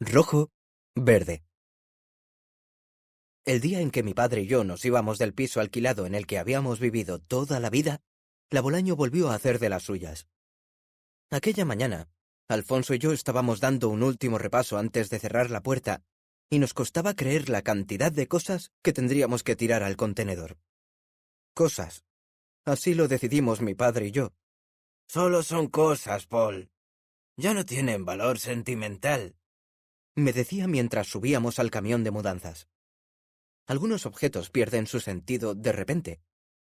Rojo, verde. El día en que mi padre y yo nos íbamos del piso alquilado en el que habíamos vivido toda la vida, la Bolaño volvió a hacer de las suyas. Aquella mañana, Alfonso y yo estábamos dando un último repaso antes de cerrar la puerta, y nos costaba creer la cantidad de cosas que tendríamos que tirar al contenedor. Cosas. Así lo decidimos mi padre y yo. Solo son cosas, Paul. Ya no tienen valor sentimental, me decía mientras subíamos al camión de mudanzas. Algunos objetos pierden su sentido de repente,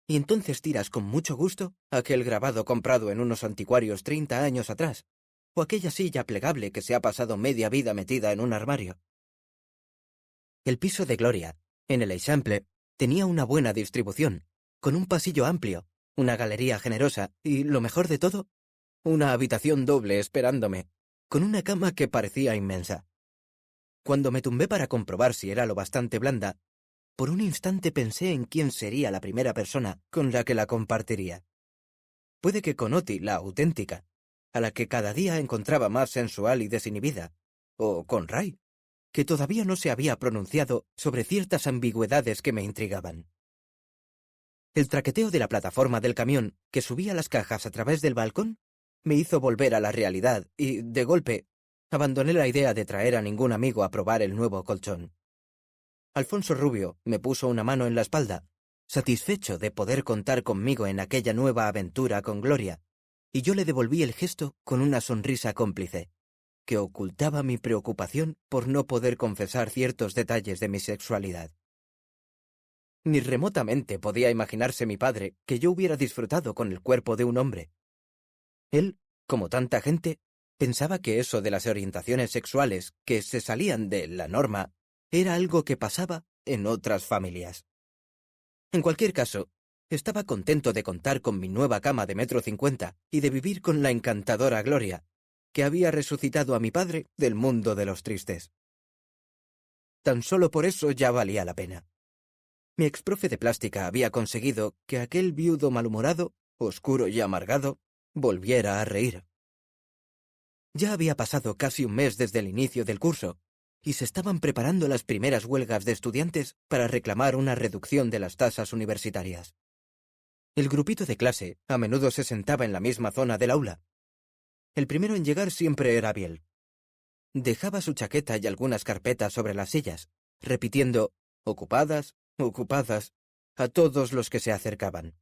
y entonces tiras con mucho gusto aquel grabado comprado en unos anticuarios 30 años atrás, o aquella silla plegable que se ha pasado media vida metida en un armario. El piso de Gloria, en el Eixample, tenía una buena distribución, con un pasillo amplio, una galería generosa y, lo mejor de todo, una habitación doble esperándome, con una cama que parecía inmensa. Cuando me tumbé para comprobar si era lo bastante blanda, por un instante pensé en quién sería la primera persona con la que la compartiría. Puede que con Oti, la auténtica, a la que cada día encontraba más sensual y desinhibida, o con Ray, que todavía no se había pronunciado sobre ciertas ambigüedades que me intrigaban. El traqueteo de la plataforma del camión que subía las cajas a través del balcón me hizo volver a la realidad y, de golpe, abandoné la idea de traer a ningún amigo a probar el nuevo colchón. Alfonso Rubio me puso una mano en la espalda, satisfecho de poder contar conmigo en aquella nueva aventura con Gloria, y yo le devolví el gesto con una sonrisa cómplice, que ocultaba mi preocupación por no poder confesar ciertos detalles de mi sexualidad. Ni remotamente podía imaginarse mi padre que yo hubiera disfrutado con el cuerpo de un hombre. Él, como tanta gente, pensaba que eso de las orientaciones sexuales que se salían de la norma era algo que pasaba en otras familias. En cualquier caso, estaba contento de contar con mi nueva cama de 1,50 m y de vivir con la encantadora Gloria, que había resucitado a mi padre del mundo de los tristes. Tan solo por eso ya valía la pena. Mi exprofe de plástica había conseguido que aquel viudo malhumorado, oscuro y amargado, volviera a reír. Ya había pasado casi un mes desde el inicio del curso, y se estaban preparando las primeras huelgas de estudiantes para reclamar una reducción de las tasas universitarias. El grupito de clase a menudo se sentaba en la misma zona del aula. El primero en llegar siempre era Biel. Dejaba su chaqueta y algunas carpetas sobre las sillas, repitiendo «ocupadas, ocupadas» a todos los que se acercaban.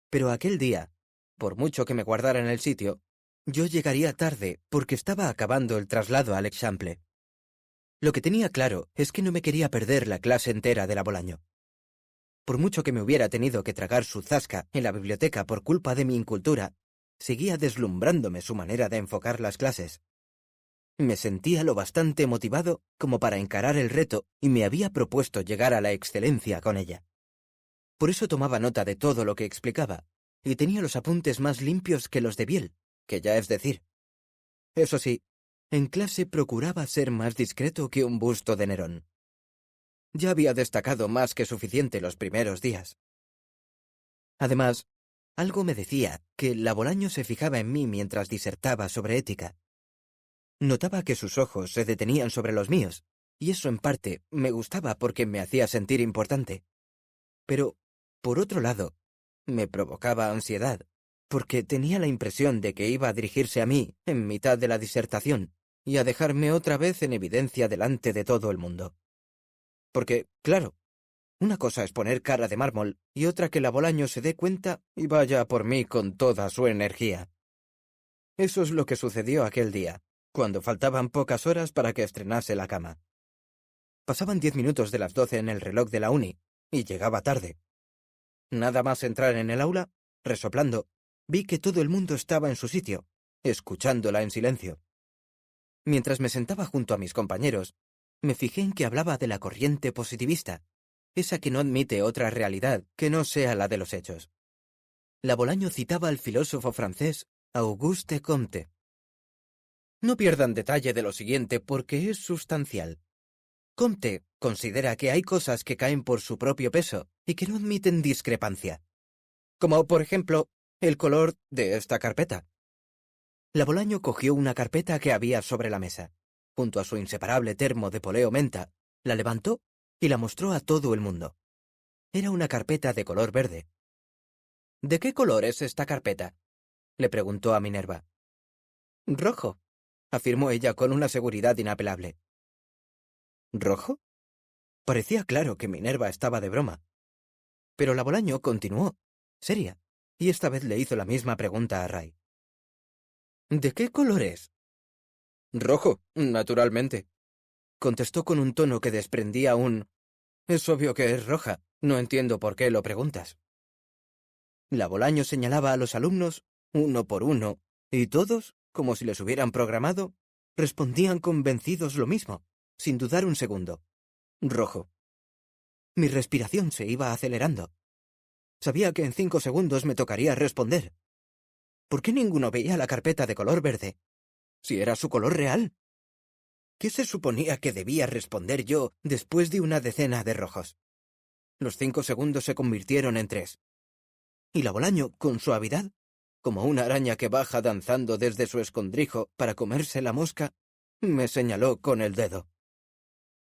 Pero aquel día, por mucho que me guardara en el sitio, yo llegaría tarde porque estaba acabando el traslado al Eixample. Lo que tenía claro es que no me quería perder la clase entera de la Bolaño. Por mucho que me hubiera tenido que tragar su zasca en la biblioteca por culpa de mi incultura, seguía deslumbrándome su manera de enfocar las clases. Me sentía lo bastante motivado como para encarar el reto y me había propuesto llegar a la excelencia con ella. Por eso tomaba nota de todo lo que explicaba, y tenía los apuntes más limpios que los de Biel, que ya es decir. Eso sí, en clase procuraba ser más discreto que un busto de Nerón. Ya había destacado más que suficiente los primeros días. Además, algo me decía que la Bolaño se fijaba en mí mientras disertaba sobre ética. Notaba que sus ojos se detenían sobre los míos, y eso en parte me gustaba porque me hacía sentir importante. Pero, por otro lado, me provocaba ansiedad, porque tenía la impresión de que iba a dirigirse a mí en mitad de la disertación y a dejarme otra vez en evidencia delante de todo el mundo. Porque, claro, una cosa es poner cara de mármol y otra que la Bolaño se dé cuenta y vaya a por mí con toda su energía. Eso es lo que sucedió aquel día, cuando faltaban pocas horas para que estrenase la cama. Pasaban 10 minutos de las 12 en el reloj de la uni, y llegaba tarde. Nada más entrar en el aula, resoplando, vi que todo el mundo estaba en su sitio, escuchándola en silencio. Mientras me sentaba junto a mis compañeros, me fijé en que hablaba de la corriente positivista, esa que no admite otra realidad que no sea la de los hechos. La Bolaño citaba al filósofo francés Auguste Comte. No pierdan detalle de lo siguiente porque es sustancial. Comte considera que hay cosas que caen por su propio peso y que no admiten discrepancia. Como, por ejemplo, el color de esta carpeta. La Bolaño cogió una carpeta que había sobre la mesa. junto a su inseparable termo de poleo menta, la levantó y la mostró a todo el mundo. Era una carpeta de color verde. «¿De qué color es esta carpeta?», le preguntó a Minerva. «Rojo», afirmó ella con una seguridad inapelable. ¿Rojo? Parecía claro que Minerva estaba de broma. Pero la Bolaño continuó, seria, y esta vez le hizo la misma pregunta a Ray. «¿De qué color es?». «Rojo, naturalmente», contestó con un tono que desprendía un «Es obvio que es roja, no entiendo por qué lo preguntas». La Bolaño señalaba a los alumnos, uno por uno, y todos, como si les hubieran programado, respondían convencidos lo mismo, sin dudar un segundo. Rojo. Mi respiración se iba acelerando. Sabía que en 5 segundos me tocaría responder. ¿Por qué ninguno veía la carpeta de color verde? Si era su color real. ¿Qué se suponía que debía responder yo después de una decena de rojos? Los 5 segundos se convirtieron en 3. Y la Bolaño, con suavidad, como una araña que baja danzando desde su escondrijo para comerse la mosca, me señaló con el dedo.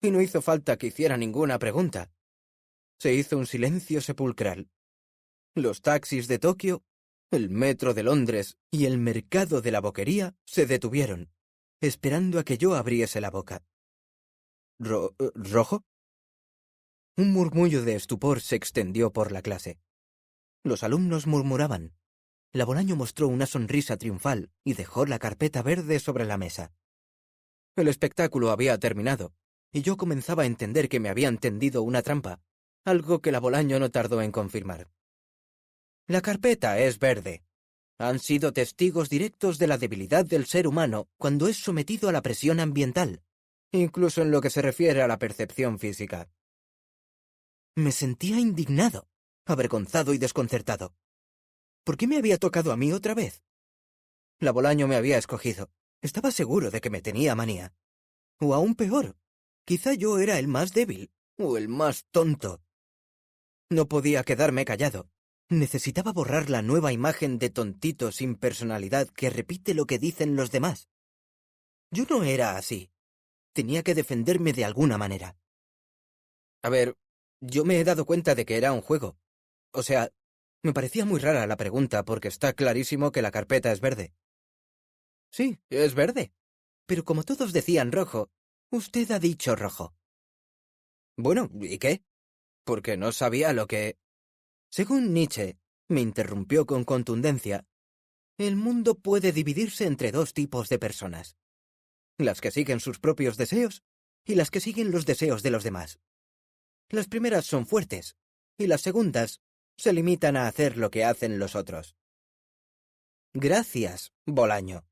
Y no hizo falta que hiciera ninguna pregunta. Se hizo un silencio sepulcral. Los taxis de Tokio, el metro de Londres y el mercado de la Boquería se detuvieron, esperando a que yo abriese la boca. ¿Rojo? Un murmullo de estupor se extendió por la clase. Los alumnos murmuraban. La Bolaño mostró una sonrisa triunfal y dejó la carpeta verde sobre la mesa. El espectáculo había terminado, y yo comenzaba a entender que me habían tendido una trampa, algo que la Bolaño no tardó en confirmar. La carpeta es verde. Han sido testigos directos de la debilidad del ser humano cuando es sometido a la presión ambiental, incluso en lo que se refiere a la percepción física. Me sentía indignado, avergonzado y desconcertado. ¿Por qué me había tocado a mí otra vez? La Bolaño me había escogido. Estaba seguro de que me tenía manía. O aún peor, quizá yo era el más débil, o el más tonto. No podía quedarme callado. Necesitaba borrar la nueva imagen de tontito sin personalidad que repite lo que dicen los demás. Yo no era así. Tenía que defenderme de alguna manera. A ver, yo me he dado cuenta de que era un juego. O sea, me parecía muy rara la pregunta porque está clarísimo que la carpeta es verde. Sí, es verde. Pero como todos decían rojo, usted ha dicho rojo. Bueno, ¿y qué? Porque no sabía lo que... Según Nietzsche, me interrumpió con contundencia, el mundo puede dividirse entre 2 tipos de personas. Las que siguen sus propios deseos y las que siguen los deseos de los demás. Las primeras son fuertes y las segundas se limitan a hacer lo que hacen los otros. Gracias, Bolaño.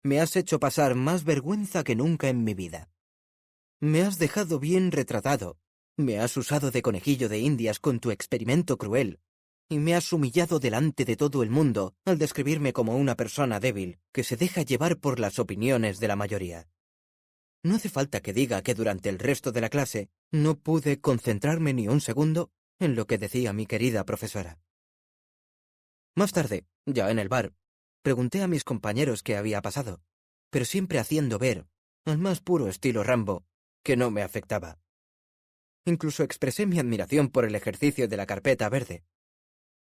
Me has hecho pasar más vergüenza que nunca en mi vida. Me has dejado bien retratado. Me has usado de conejillo de indias con tu experimento cruel, y me has humillado delante de todo el mundo al describirme como una persona débil que se deja llevar por las opiniones de la mayoría. No hace falta que diga que durante el resto de la clase no pude concentrarme ni un segundo en lo que decía mi querida profesora. Más tarde, ya en el bar, pregunté a mis compañeros qué había pasado, pero siempre haciendo ver, al más puro estilo Rambo, que no me afectaba. Incluso expresé mi admiración por el ejercicio de la carpeta verde.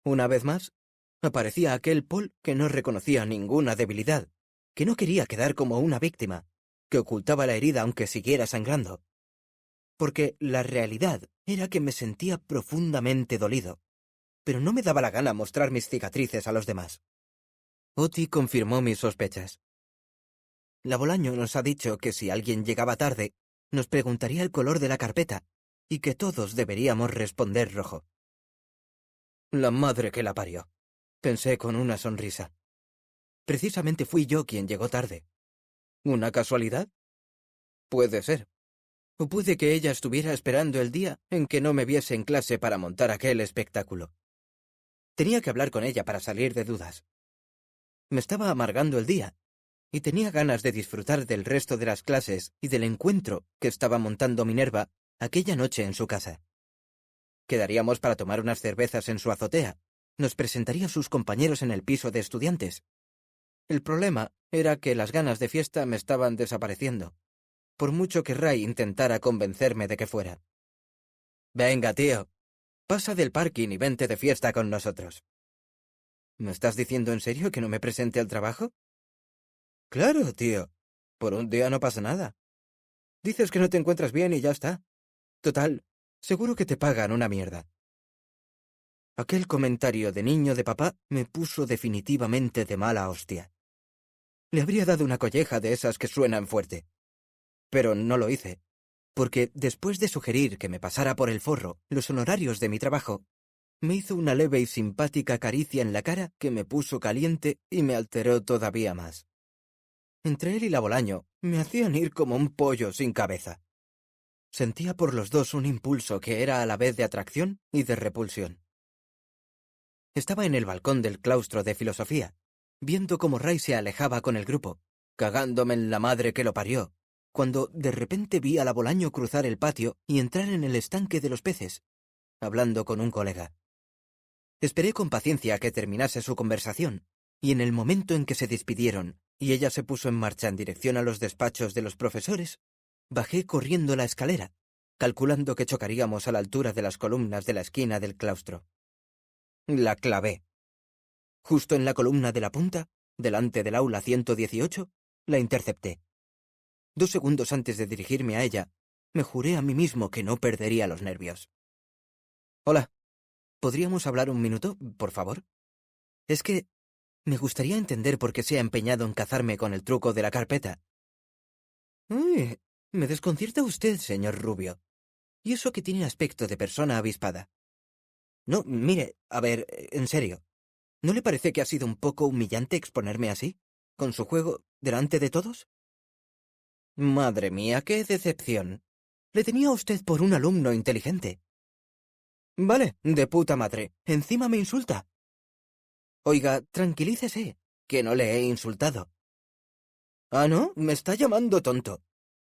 Una vez más, aparecía aquel Paul que no reconocía ninguna debilidad, que no quería quedar como una víctima, que ocultaba la herida aunque siguiera sangrando. Porque la realidad era que me sentía profundamente dolido, pero no me daba la gana mostrar mis cicatrices a los demás. Oti confirmó mis sospechas. La Bolaño nos ha dicho que si alguien llegaba tarde, nos preguntaría el color de la carpeta, y que todos deberíamos responder rojo. La madre que la parió, pensé con una sonrisa. Precisamente fui yo quien llegó tarde. ¿Una casualidad? Puede ser. O puede que ella estuviera esperando el día en que no me viese en clase para montar aquel espectáculo. Tenía que hablar con ella para salir de dudas. Me estaba amargando el día, y tenía ganas de disfrutar del resto de las clases y del encuentro que estaba montando Minerva aquella noche en su casa. Quedaríamos para tomar unas cervezas en su azotea. Nos presentaría a sus compañeros en el piso de estudiantes. El problema era que las ganas de fiesta me estaban desapareciendo. por mucho que Ray intentara convencerme de que fuera. «Venga, tío, pasa del parking y vente de fiesta con nosotros». «¿Me estás diciendo en serio que no me presente al trabajo?» «Claro, tío. Por un día no pasa nada. Dices que no te encuentras bien y ya está. Total, seguro que te pagan una mierda». Aquel comentario de niño de papá me puso definitivamente de mala hostia. Le habría dado una colleja de esas que suenan fuerte. Pero no lo hice, porque después de sugerir que me pasara por el forro los honorarios de mi trabajo, me hizo una leve y simpática caricia en la cara que me puso caliente y me alteró todavía más. Entre él y la Bolaño me hacían ir como un pollo sin cabeza. Sentía por los dos un impulso que era a la vez de atracción y de repulsión. Estaba en el balcón del claustro de filosofía, viendo cómo Ray se alejaba con el grupo, cagándome en la madre que lo parió, cuando de repente vi a la Bolaño cruzar el patio y entrar en el estanque de los peces, hablando con un colega. Esperé con paciencia a que terminase su conversación, y en el momento en que se despidieron y ella se puso en marcha en dirección a los despachos de los profesores, bajé corriendo la escalera, calculando que chocaríamos a la altura de las columnas de la esquina del claustro. La clavé. Justo en la columna de la punta, delante del aula 118, la intercepté. 2 segundos antes de dirigirme a ella, me juré a mí mismo que no perdería los nervios. «Hola, ¿podríamos hablar un minuto, por favor? Es que me gustaría entender por qué se ha empeñado en cazarme con el truco de la carpeta». «Uy, me desconcierta usted, señor Rubio. Y eso que tiene aspecto de persona avispada. No, mire, a ver, en serio, ¿no le parece que ha sido un poco humillante exponerme así, con su juego, delante de todos?» «Madre mía, qué decepción. Le tenía a usted por un alumno inteligente». «Vale, de puta madre. Encima me insulta». «Oiga, tranquilícese, que no le he insultado». «¿Ah, no? Me está llamando tonto.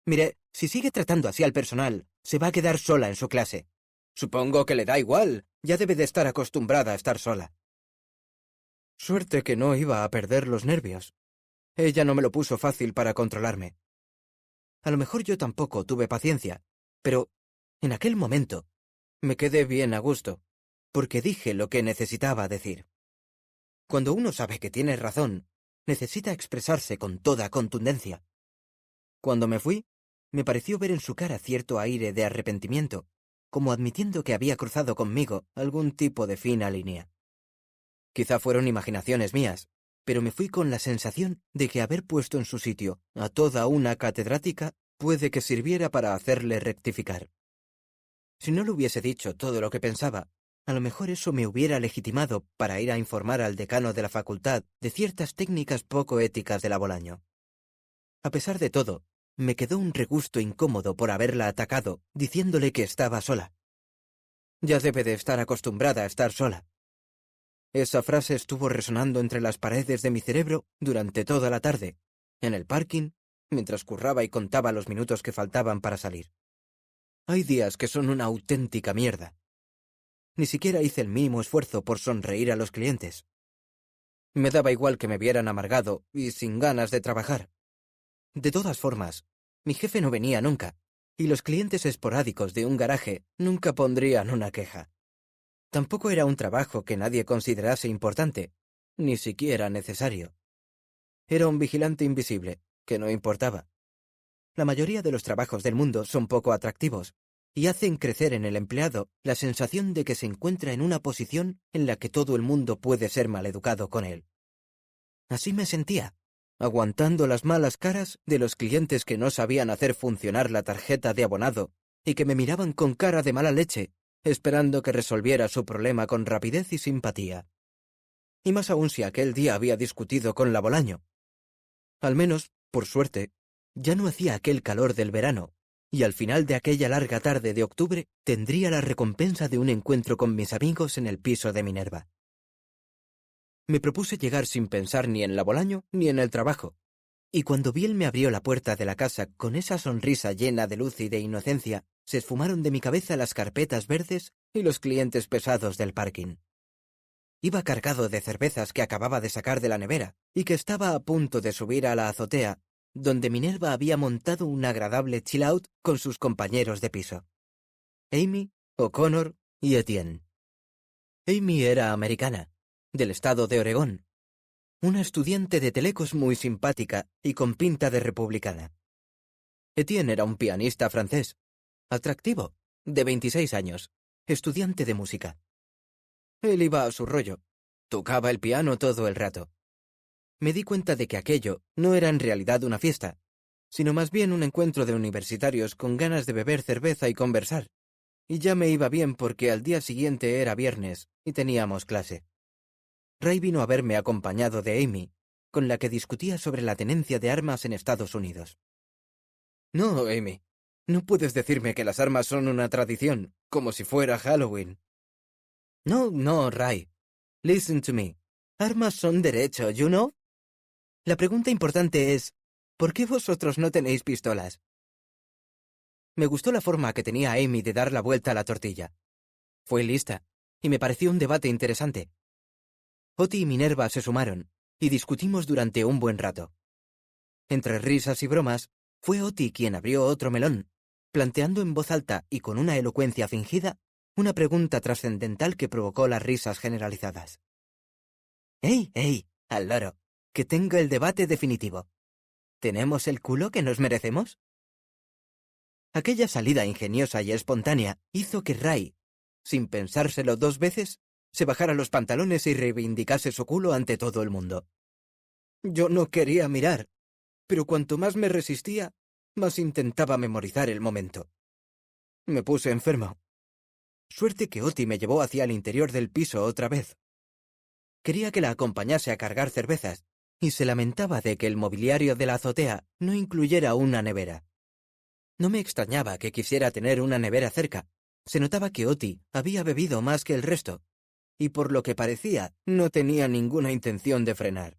Mire, si sigue tratando así al personal, se va a quedar sola en su clase. Supongo que le da igual, ya debe de estar acostumbrada a estar sola». Suerte que no iba a perder los nervios. Ella no me lo puso fácil para controlarme. A lo mejor yo tampoco tuve paciencia, pero en aquel momento me quedé bien a gusto, porque dije lo que necesitaba decir. Cuando uno sabe que tiene razón, necesita expresarse con toda contundencia. Cuando me fui, me pareció ver en su cara cierto aire de arrepentimiento, como admitiendo que había cruzado conmigo algún tipo de fina línea. Quizá fueron imaginaciones mías, pero me fui con la sensación de que haber puesto en su sitio a toda una catedrática puede que sirviera para hacerle rectificar. Si no le hubiese dicho todo lo que pensaba, a lo mejor eso me hubiera legitimado para ir a informar al decano de la facultad de ciertas técnicas poco éticas de la Bolaño. A pesar de todo, me quedó un regusto incómodo por haberla atacado, diciéndole que estaba sola. Ya debe de estar acostumbrada a estar sola. Esa frase estuvo resonando entre las paredes de mi cerebro durante toda la tarde, en el parking, mientras curraba y contaba los minutos que faltaban para salir. Hay días que son una auténtica mierda. Ni siquiera hice el mínimo esfuerzo por sonreír a los clientes. Me daba igual que me vieran amargado y sin ganas de trabajar. De todas formas, mi jefe no venía nunca, y los clientes esporádicos de un garaje nunca pondrían una queja. Tampoco era un trabajo que nadie considerase importante, ni siquiera necesario. Era un vigilante invisible, que no importaba. La mayoría de los trabajos del mundo son poco atractivos, y hacen crecer en el empleado la sensación de que se encuentra en una posición en la que todo el mundo puede ser maleducado con él. Así me sentía, aguantando las malas caras de los clientes que no sabían hacer funcionar la tarjeta de abonado y que me miraban con cara de mala leche, esperando que resolviera su problema con rapidez y simpatía. Y más aún si aquel día había discutido con la Bolaño. Al menos, por suerte, ya no hacía aquel calor del verano, y al final de aquella larga tarde de octubre tendría la recompensa de un encuentro con mis amigos en el piso de Minerva. Me propuse llegar sin pensar ni en la Bolaño ni en el trabajo, y cuando Biel me abrió la puerta de la casa con esa sonrisa llena de luz y de inocencia, se esfumaron de mi cabeza las carpetas verdes y los clientes pesados del parking. Iba cargado de cervezas que acababa de sacar de la nevera y que estaba a punto de subir a la azotea, donde Minerva había montado un agradable chill-out con sus compañeros de piso: Amy, O'Connor y Etienne. Amy era americana, del estado de Oregón, una estudiante de telecos muy simpática y con pinta de republicana. Etienne era un pianista francés, atractivo, de 26 años, estudiante de música. Él iba a su rollo, tocaba el piano todo el rato. Me di cuenta de que aquello no era en realidad una fiesta, sino más bien un encuentro de universitarios con ganas de beber cerveza y conversar. Y ya me iba bien porque al día siguiente era viernes y teníamos clase. Ray vino a verme acompañado de Amy, con la que discutía sobre la tenencia de armas en Estados Unidos. No, Amy, no puedes decirme que las armas son una tradición, como si fuera Halloween. No, Ray. Listen to me. Armas son derecho, you know? La pregunta importante es, ¿por qué vosotros no tenéis pistolas? Me gustó la forma que tenía Amy de dar la vuelta a la tortilla. Fue lista, y me pareció un debate interesante. Oti y Minerva se sumaron, y discutimos durante un buen rato. Entre risas y bromas, fue Oti quien abrió otro melón, planteando en voz alta y con una elocuencia fingida una pregunta trascendental que provocó las risas generalizadas. ¡Ey! Al loro! Que tengo el debate definitivo. ¿Tenemos el culo que nos merecemos? Aquella salida ingeniosa y espontánea hizo que Ray, sin pensárselo 2 veces, se bajara los pantalones y reivindicase su culo ante todo el mundo. Yo no quería mirar, pero cuanto más me resistía, más intentaba memorizar el momento. Me puse enfermo. Suerte que Oti me llevó hacia el interior del piso otra vez. Quería que la acompañase a cargar cervezas, y se lamentaba de que el mobiliario de la azotea no incluyera una nevera. No me extrañaba que quisiera tener una nevera cerca. Se notaba que Oti había bebido más que el resto, y por lo que parecía, no tenía ninguna intención de frenar.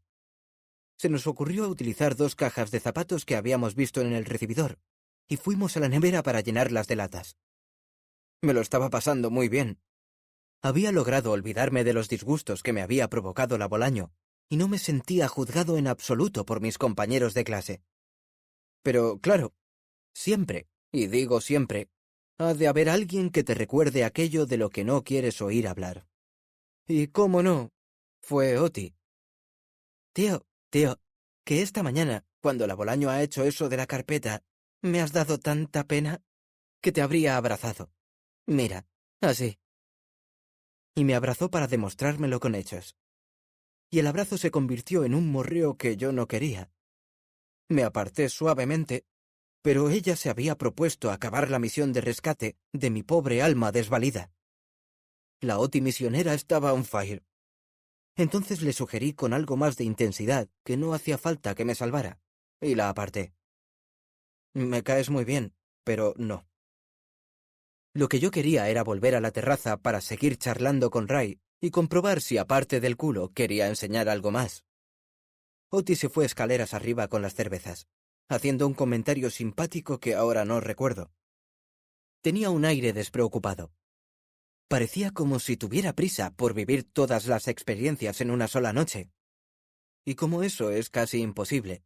Se nos ocurrió utilizar 2 cajas de zapatos que habíamos visto en el recibidor, y fuimos a la nevera para llenarlas de latas. Me lo estaba pasando muy bien. Había logrado olvidarme de los disgustos que me había provocado la Bolaño, y no me sentía juzgado en absoluto por mis compañeros de clase. Pero, claro, siempre, y digo siempre, ha de haber alguien que te recuerde aquello de lo que no quieres oír hablar. Y cómo no, fue Oti. Tío, que esta mañana, cuando la Bolaño ha hecho eso de la carpeta, me has dado tanta pena que te habría abrazado. Mira, así. Y me abrazó para demostrármelo con hechos. Y el abrazo se convirtió en un morreo que yo no quería. Me aparté suavemente, pero ella se había propuesto acabar la misión de rescate de mi pobre alma desvalida. La Oti misionera estaba on fire. Entonces le sugerí con algo más de intensidad que no hacía falta que me salvara, y la aparté. Me caes muy bien, pero no. Lo que yo quería era volver a la terraza para seguir charlando con Ray y comprobar si aparte del culo quería enseñar algo más. Oti se fue escaleras arriba con las cervezas, haciendo un comentario simpático que ahora no recuerdo. Tenía un aire despreocupado. Parecía como si tuviera prisa por vivir todas las experiencias en una sola noche. Y como eso es casi imposible,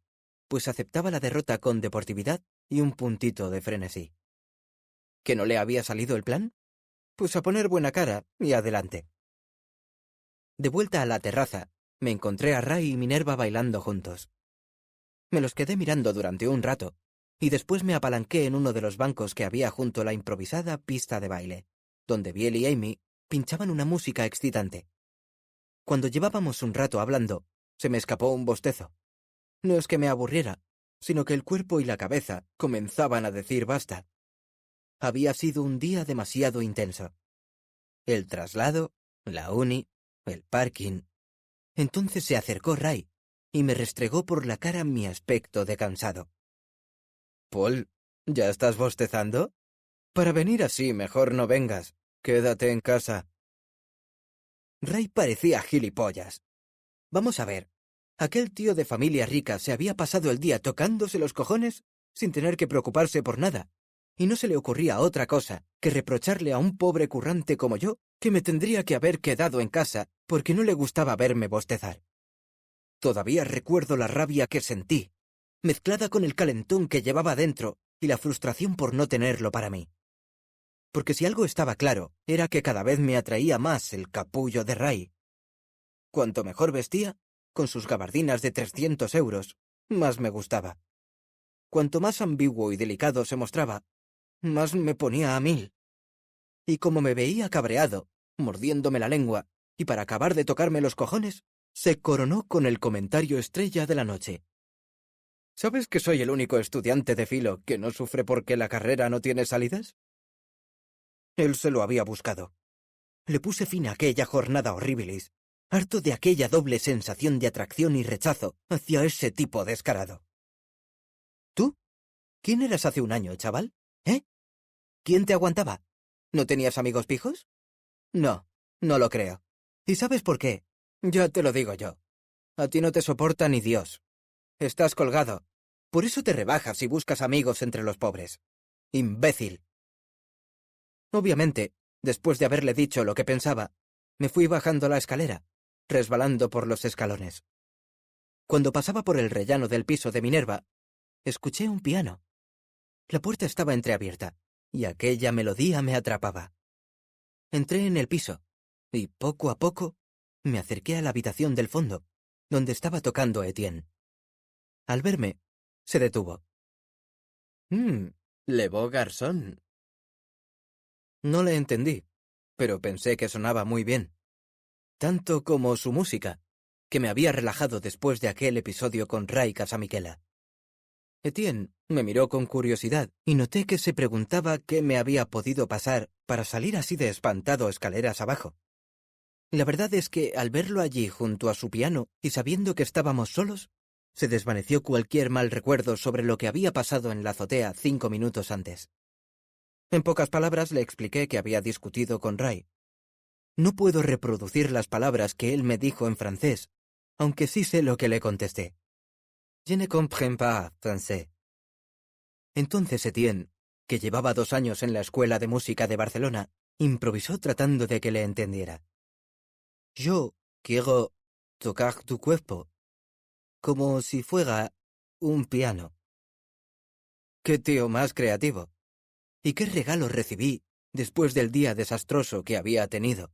pues aceptaba la derrota con deportividad y un puntito de frenesí. ¿Que no le había salido el plan? Pues a poner buena cara y adelante. De vuelta a la terraza, me encontré a Ray y Minerva bailando juntos. Me los quedé mirando durante un rato, y después me apalanqué en uno de los bancos que había junto a la improvisada pista de baile, donde Biel y Amy pinchaban una música excitante. Cuando llevábamos un rato hablando, se me escapó un bostezo. No es que me aburriera, sino que el cuerpo y la cabeza comenzaban a decir basta. Había sido un día demasiado intenso. El traslado, la uni, el parking. Entonces se acercó Ray y me restregó por la cara mi aspecto de cansado. «Paul, ¿ya estás bostezando? Para venir así mejor no vengas. Quédate en casa». Ray parecía gilipollas. Vamos a ver, aquel tío de familia rica se había pasado el día tocándose los cojones sin tener que preocuparse por nada, y no se le ocurría otra cosa que reprocharle a un pobre currante como yo que me tendría que haber quedado en casa porque no le gustaba verme bostezar. Todavía recuerdo la rabia que sentí, mezclada con el calentón que llevaba dentro y la frustración por no tenerlo para mí. Porque si algo estaba claro, era que cada vez me atraía más el capullo de Ray. Cuanto mejor vestía, con sus gabardinas de 300 euros, más me gustaba. Cuanto más ambiguo y delicado se mostraba, más me ponía a 1000. Y como me veía cabreado, mordiéndome la lengua, y para acabar de tocarme los cojones, se coronó con el comentario estrella de la noche. ¿Sabes que soy el único estudiante de filo que no sufre porque la carrera no tiene salidas? Él se lo había buscado. Le puse fin a aquella jornada horribilis, harto de aquella doble sensación de atracción y rechazo hacia ese tipo descarado. ¿Tú? ¿Quién eras hace un año, chaval? ¿Eh? ¿Quién te aguantaba? ¿No tenías amigos pijos? No, no lo creo. ¿Y sabes por qué? Ya te lo digo yo. A ti no te soporta ni Dios. Estás colgado. Por eso te rebajas y buscas amigos entre los pobres. ¡Imbécil! Obviamente, después de haberle dicho lo que pensaba, me fui bajando la escalera, resbalando por los escalones. Cuando pasaba por el rellano del piso de Minerva, escuché un piano. La puerta estaba entreabierta, y aquella melodía me atrapaba. Entré en el piso, y poco a poco me acerqué a la habitación del fondo, donde estaba tocando Etienne. Al verme, se detuvo. Le beau garçon. No le entendí, pero pensé que sonaba muy bien. Tanto como su música, que me había relajado después de aquel episodio con Ray Casamiquela. Etienne me miró con curiosidad y noté que se preguntaba qué me había podido pasar para salir así de espantado escaleras abajo. La verdad es que al verlo allí junto a su piano y sabiendo que estábamos solos, se desvaneció cualquier mal recuerdo sobre lo que había pasado en la azotea 5 minutos antes. En pocas palabras le expliqué que había discutido con Ray. No puedo reproducir las palabras que él me dijo en francés, aunque sí sé lo que le contesté. Je ne comprends pas français. Entonces Etienne, que llevaba 2 años en la Escuela de Música de Barcelona, improvisó tratando de que le entendiera. Yo quiero tocar tu cuerpo, como si fuera un piano. ¡Qué tío más creativo! ¿Y qué regalo recibí después del día desastroso que había tenido?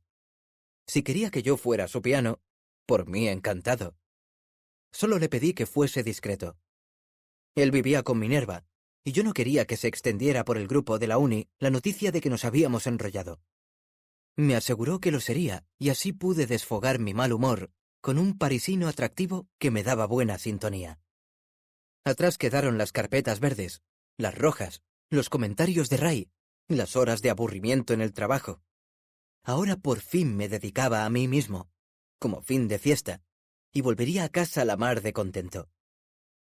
Si quería que yo fuera su piano, por mí encantado. Solo le pedí que fuese discreto. Él vivía con Minerva, y yo no quería que se extendiera por el grupo de la uni la noticia de que nos habíamos enrollado. Me aseguró que lo sería, y así pude desfogar mi mal humor con un parisino atractivo que me daba buena sintonía. Atrás quedaron las carpetas verdes, las rojas, los comentarios de Ray, las horas de aburrimiento en el trabajo. Ahora por fin me dedicaba a mí mismo, como fin de fiesta, y volvería a casa a la mar de contento.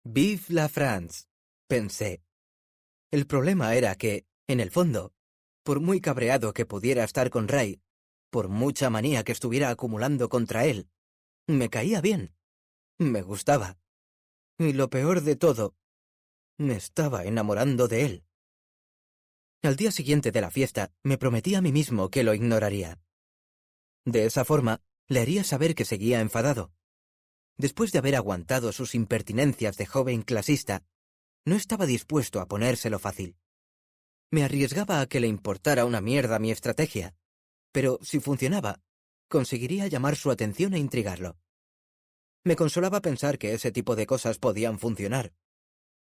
Vive la France, pensé. El problema era que, en el fondo, por muy cabreado que pudiera estar con Ray, por mucha manía que estuviera acumulando contra él, me caía bien, me gustaba. Y lo peor de todo, me estaba enamorando de él. Al día siguiente de la fiesta, me prometí a mí mismo que lo ignoraría. De esa forma, le haría saber que seguía enfadado. Después de haber aguantado sus impertinencias de joven clasista, no estaba dispuesto a ponérselo fácil. Me arriesgaba a que le importara una mierda mi estrategia, pero si funcionaba, conseguiría llamar su atención e intrigarlo. Me consolaba pensar que ese tipo de cosas podían funcionar.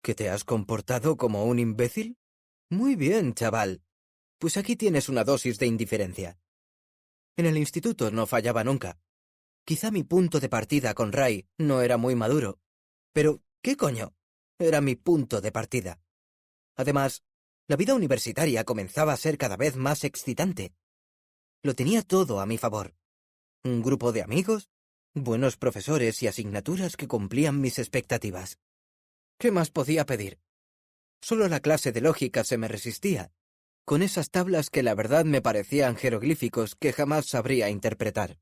¿Que te has comportado como un imbécil? Muy bien, chaval. Pues aquí tienes una dosis de indiferencia. En el instituto no fallaba nunca. Quizá mi punto de partida con Ray no era muy maduro, pero ¿qué coño? Era mi punto de partida. Además, la vida universitaria comenzaba a ser cada vez más excitante. Lo tenía todo a mi favor. Un grupo de amigos, buenos profesores y asignaturas que cumplían mis expectativas. ¿Qué más podía pedir? Solo la clase de lógica se me resistía, con esas tablas que la verdad me parecían jeroglíficos que jamás sabría interpretar.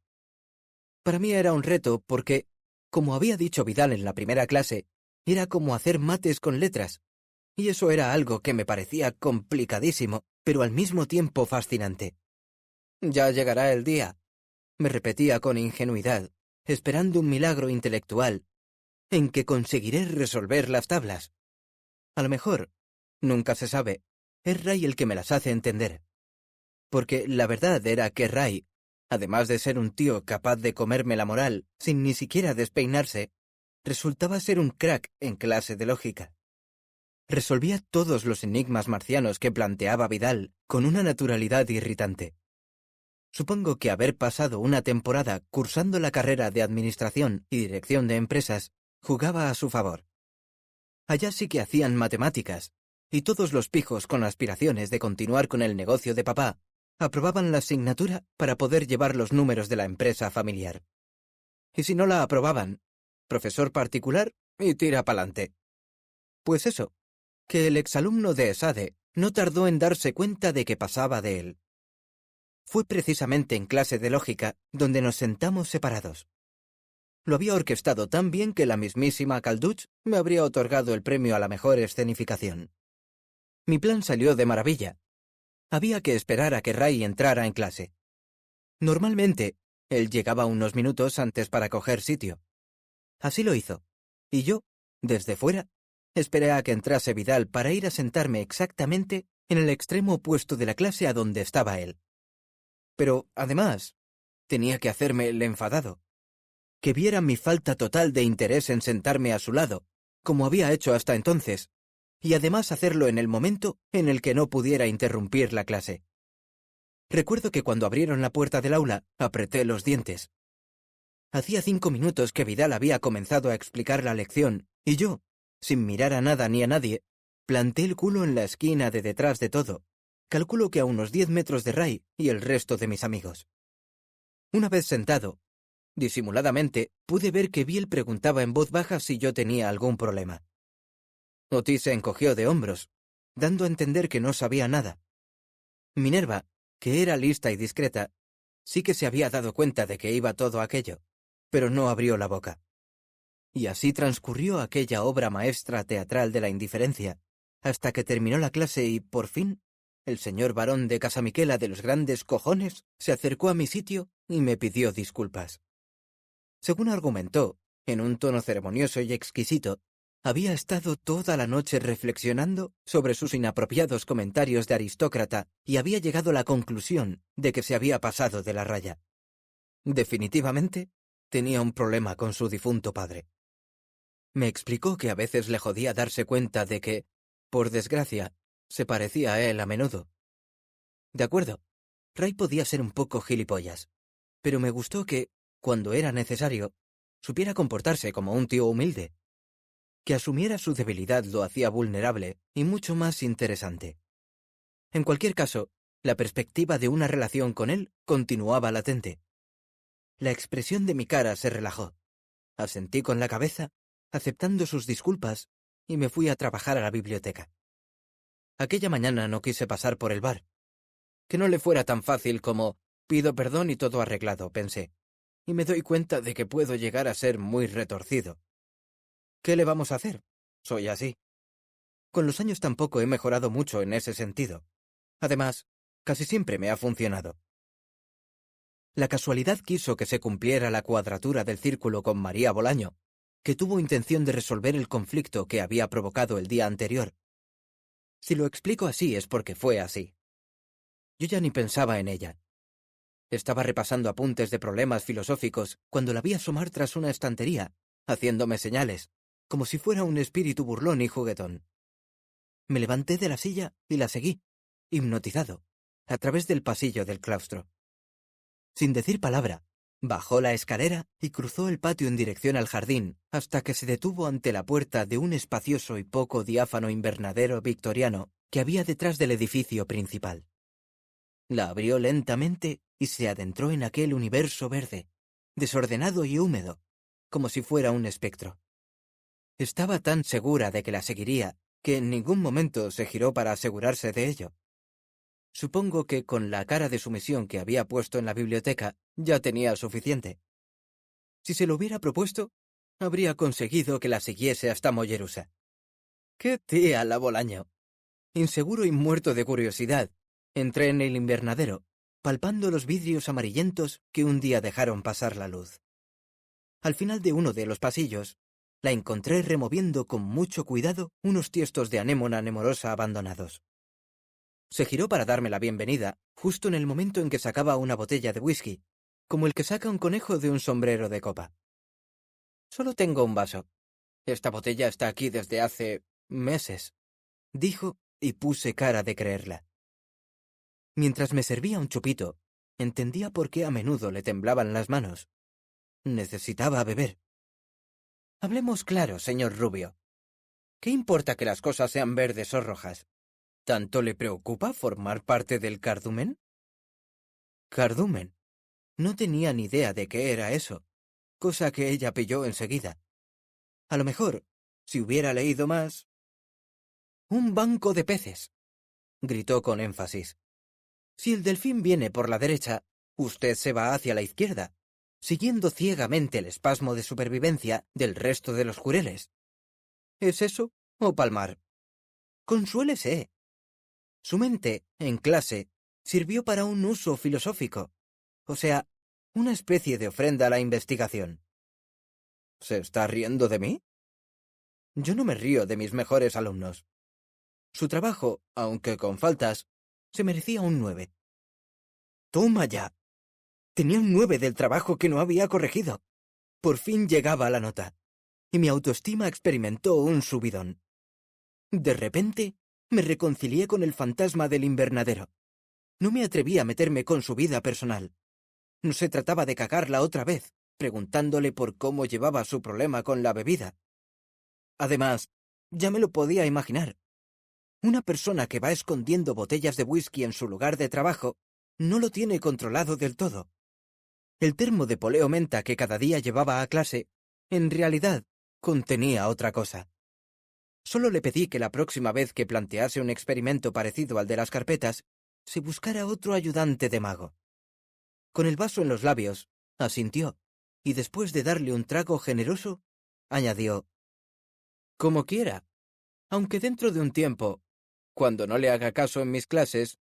Para mí era un reto porque, como había dicho Vidal en la primera clase, era como hacer mates con letras, y eso era algo que me parecía complicadísimo, pero al mismo tiempo fascinante. Ya llegará el día, me repetía con ingenuidad, esperando un milagro intelectual, en que conseguiré resolver las tablas. A lo mejor, nunca se sabe, es Ray el que me las hace entender. Porque la verdad era que Ray, además de ser un tío capaz de comerme la moral sin ni siquiera despeinarse, resultaba ser un crack en clase de lógica. Resolvía todos los enigmas marcianos que planteaba Vidal con una naturalidad irritante. Supongo que haber pasado una temporada cursando la carrera de Administración y Dirección de Empresas jugaba a su favor. Allá sí que hacían matemáticas, y todos los pijos con aspiraciones de continuar con el negocio de papá aprobaban la asignatura para poder llevar los números de la empresa familiar. Y si no la aprobaban, profesor particular y tira pa'lante. Pues eso, que el exalumno de ESADE no tardó en darse cuenta de que pasaba de él. Fue precisamente en clase de lógica donde nos sentamos separados. Lo había orquestado tan bien que la mismísima Calduch me habría otorgado el premio a la mejor escenificación. Mi plan salió de maravilla. Había que esperar a que Ray entrara en clase. Normalmente, él llegaba unos minutos antes para coger sitio. Así lo hizo, y yo, desde fuera, esperé a que entrase Vidal para ir a sentarme exactamente en el extremo opuesto de la clase a donde estaba él. Pero, además, tenía que hacerme el enfadado. Que viera mi falta total de interés en sentarme a su lado, como había hecho hasta entonces, y además hacerlo en el momento en el que no pudiera interrumpir la clase. Recuerdo que cuando abrieron la puerta del aula, apreté los dientes. Hacía 5 minutos que Vidal había comenzado a explicar la lección, y yo, sin mirar a nada ni a nadie, planté el culo en la esquina de detrás de todo. Calculo que a unos 10 metros de Ray y el resto de mis amigos. Una vez sentado, disimuladamente, pude ver que Biel preguntaba en voz baja si yo tenía algún problema. Otis se encogió de hombros, dando a entender que no sabía nada. Minerva, que era lista y discreta, sí que se había dado cuenta de que iba todo aquello, pero no abrió la boca. Y así transcurrió aquella obra maestra teatral de la indiferencia, hasta que terminó la clase y, por fin, el señor barón de Casamiquela de los grandes cojones se acercó a mi sitio y me pidió disculpas. Según argumentó, en un tono ceremonioso y exquisito, había estado toda la noche reflexionando sobre sus inapropiados comentarios de aristócrata y había llegado a la conclusión de que se había pasado de la raya. Definitivamente, tenía un problema con su difunto padre. Me explicó que a veces le jodía darse cuenta de que, por desgracia, se parecía a él a menudo. De acuerdo, Ray podía ser un poco gilipollas, pero me gustó que, cuando era necesario, supiera comportarse como un tío humilde. Que asumiera su debilidad lo hacía vulnerable y mucho más interesante. En cualquier caso, la perspectiva de una relación con él continuaba latente. La expresión de mi cara se relajó. Asentí con la cabeza, aceptando sus disculpas, y me fui a trabajar a la biblioteca. Aquella mañana no quise pasar por el bar. Que no le fuera tan fácil como pido perdón y todo arreglado, pensé, y me doy cuenta de que puedo llegar a ser muy retorcido. ¿Qué le vamos a hacer? Soy así. Con los años tampoco he mejorado mucho en ese sentido. Además, casi siempre me ha funcionado. La casualidad quiso que se cumpliera la cuadratura del círculo con María Bolaño, que tuvo intención de resolver el conflicto que había provocado el día anterior. Si lo explico así es porque fue así. Yo ya ni pensaba en ella. Estaba repasando apuntes de problemas filosóficos cuando la vi asomar tras una estantería, haciéndome señales, como si fuera un espíritu burlón y juguetón. Me levanté de la silla y la seguí, hipnotizado, a través del pasillo del claustro. Sin decir palabra, bajó la escalera y cruzó el patio en dirección al jardín hasta que se detuvo ante la puerta de un espacioso y poco diáfano invernadero victoriano que había detrás del edificio principal. La abrió lentamente y se adentró en aquel universo verde, desordenado y húmedo, como si fuera un espectro. Estaba tan segura de que la seguiría que en ningún momento se giró para asegurarse de ello. Supongo que con la cara de sumisión que había puesto en la biblioteca ya tenía suficiente. Si se lo hubiera propuesto, habría conseguido que la siguiese hasta Mollerusa. ¡Qué tía la Bolaño! Inseguro y muerto de curiosidad, entré en el invernadero, palpando los vidrios amarillentos que un día dejaron pasar la luz. Al final de uno de los pasillos, la encontré removiendo con mucho cuidado unos tiestos de anémona nemorosa abandonados. Se giró para darme la bienvenida, justo en el momento en que sacaba una botella de whisky, como el que saca un conejo de un sombrero de copa. «Solo tengo un vaso. Esta botella está aquí desde hace meses», dijo, y puse cara de creerla. Mientras me servía un chupito, entendía por qué a menudo le temblaban las manos. Necesitaba beber. Hablemos claro, señor Rubio. ¿Qué importa que las cosas sean verdes o rojas? ¿Tanto le preocupa formar parte del cardumen? ¿Cardumen? No tenía ni idea de qué era eso, cosa que ella pilló enseguida. A lo mejor, si hubiera leído más... «Un banco de peces», gritó con énfasis. «Si el delfín viene por la derecha, usted se va hacia la izquierda, siguiendo ciegamente el espasmo de supervivencia del resto de los jureles. ¿Es eso o palmar? Consuélese. Su mente, en clase, sirvió para un uso filosófico, o sea, una especie de ofrenda a la investigación». ¿Se está riendo de mí? Yo no me río de mis mejores alumnos. Su trabajo, aunque con faltas, se merecía un 9. ¡Toma ya! Tenía un 9 del trabajo que no había corregido. Por fin llegaba a la nota, y mi autoestima experimentó un subidón. De repente, me reconcilié con el fantasma del invernadero. No me atreví a meterme con su vida personal. No se trataba de cagarla otra vez, preguntándole por cómo llevaba su problema con la bebida. Además, ya me lo podía imaginar. Una persona que va escondiendo botellas de whisky en su lugar de trabajo no lo tiene controlado del todo. El termo de poleo menta que cada día llevaba a clase, en realidad, contenía otra cosa. Solo le pedí que la próxima vez que plantease un experimento parecido al de las carpetas, se buscara otro ayudante de mago. Con el vaso en los labios, asintió, y después de darle un trago generoso, añadió: «Como quiera, aunque dentro de un tiempo, cuando no le haga caso en mis clases,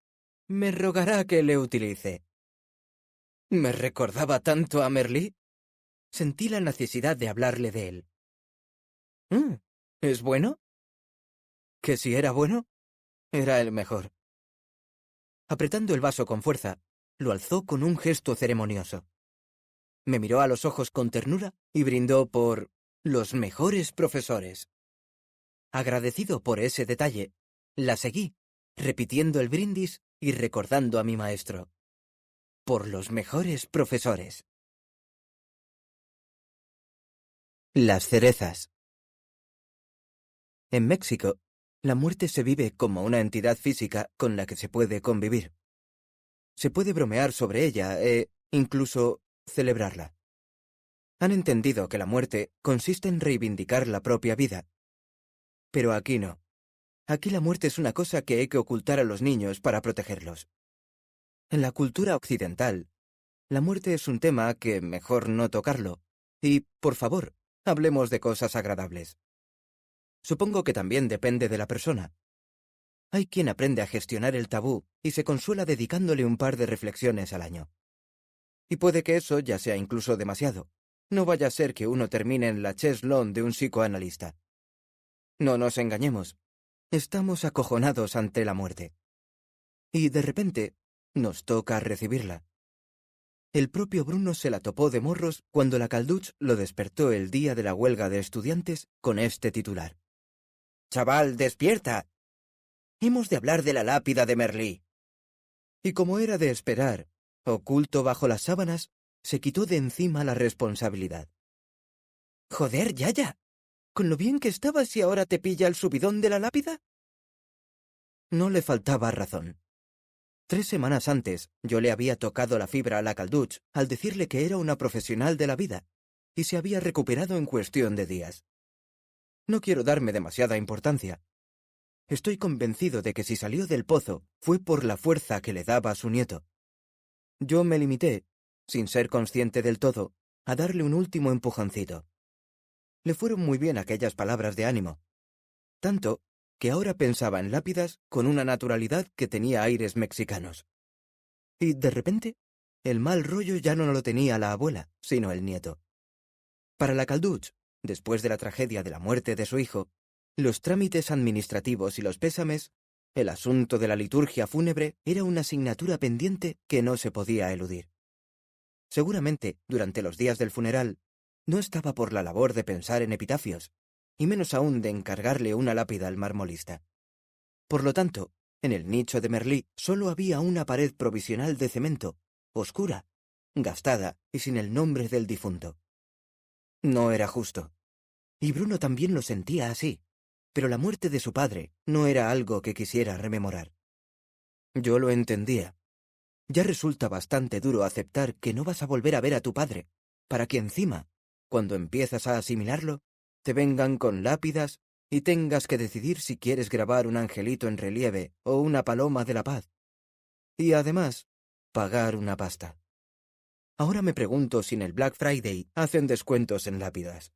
me rogará que le utilice». ¿Me recordaba tanto a Merlí? Sentí la necesidad de hablarle de él. ¿Es bueno? ¿Que si era bueno? Era el mejor. Apretando el vaso con fuerza, lo alzó con un gesto ceremonioso. Me miró a los ojos con ternura y brindó por los mejores profesores. Agradecido por ese detalle, la seguí, repitiendo el brindis y recordando a mi maestro. Por los mejores profesores. Las cerezas. En México, la muerte se vive como una entidad física con la que se puede convivir. Se puede bromear sobre ella e, incluso, celebrarla. Han entendido que la muerte consiste en reivindicar la propia vida. Pero aquí no. Aquí la muerte es una cosa que hay que ocultar a los niños para protegerlos. En la cultura occidental, la muerte es un tema que mejor no tocarlo. Y, por favor, hablemos de cosas agradables. Supongo que también depende de la persona. Hay quien aprende a gestionar el tabú y se consuela dedicándole un par de reflexiones al año. Y puede que eso ya sea incluso demasiado. No vaya a ser que uno termine en la cheslón de un psicoanalista. No nos engañemos. Estamos acojonados ante la muerte. Y de repente, nos toca recibirla. El propio Bruno se la topó de morros cuando la Calduch lo despertó el día de la huelga de estudiantes con este titular: «Chaval, despierta. Hemos de hablar de la lápida de Merlí». Y como era de esperar, oculto bajo las sábanas, se quitó de encima la responsabilidad. «Joder, Yaya, con lo bien que estabas y ahora te pilla el subidón de la lápida». No le faltaba razón. 3 semanas antes, yo le había tocado la fibra a la Calduch al decirle que era una profesional de la vida, y se había recuperado en cuestión de días. No quiero darme demasiada importancia. Estoy convencido de que si salió del pozo fue por la fuerza que le daba a su nieto. Yo me limité, sin ser consciente del todo, a darle un último empujoncito. Le fueron muy bien aquellas palabras de ánimo. Tanto que ahora pensaba en lápidas con una naturalidad que tenía aires mexicanos. Y, de repente, el mal rollo ya no lo tenía la abuela, sino el nieto. Para la Calduch, después de la tragedia de la muerte de su hijo, los trámites administrativos y los pésames, el asunto de la liturgia fúnebre era una asignatura pendiente que no se podía eludir. Seguramente, durante los días del funeral, no estaba por la labor de pensar en epitafios, y menos aún de encargarle una lápida al marmolista. Por lo tanto, en el nicho de Merlí solo había una pared provisional de cemento, oscura, gastada y sin el nombre del difunto. No era justo. Y Bruno también lo sentía así, pero la muerte de su padre no era algo que quisiera rememorar. Yo lo entendía. Ya resulta bastante duro aceptar que no vas a volver a ver a tu padre, para que encima, cuando empiezas a asimilarlo, te vengan con lápidas y tengas que decidir si quieres grabar un angelito en relieve o una paloma de la paz. Y además, pagar una pasta. Ahora me pregunto si en el Black Friday hacen descuentos en lápidas.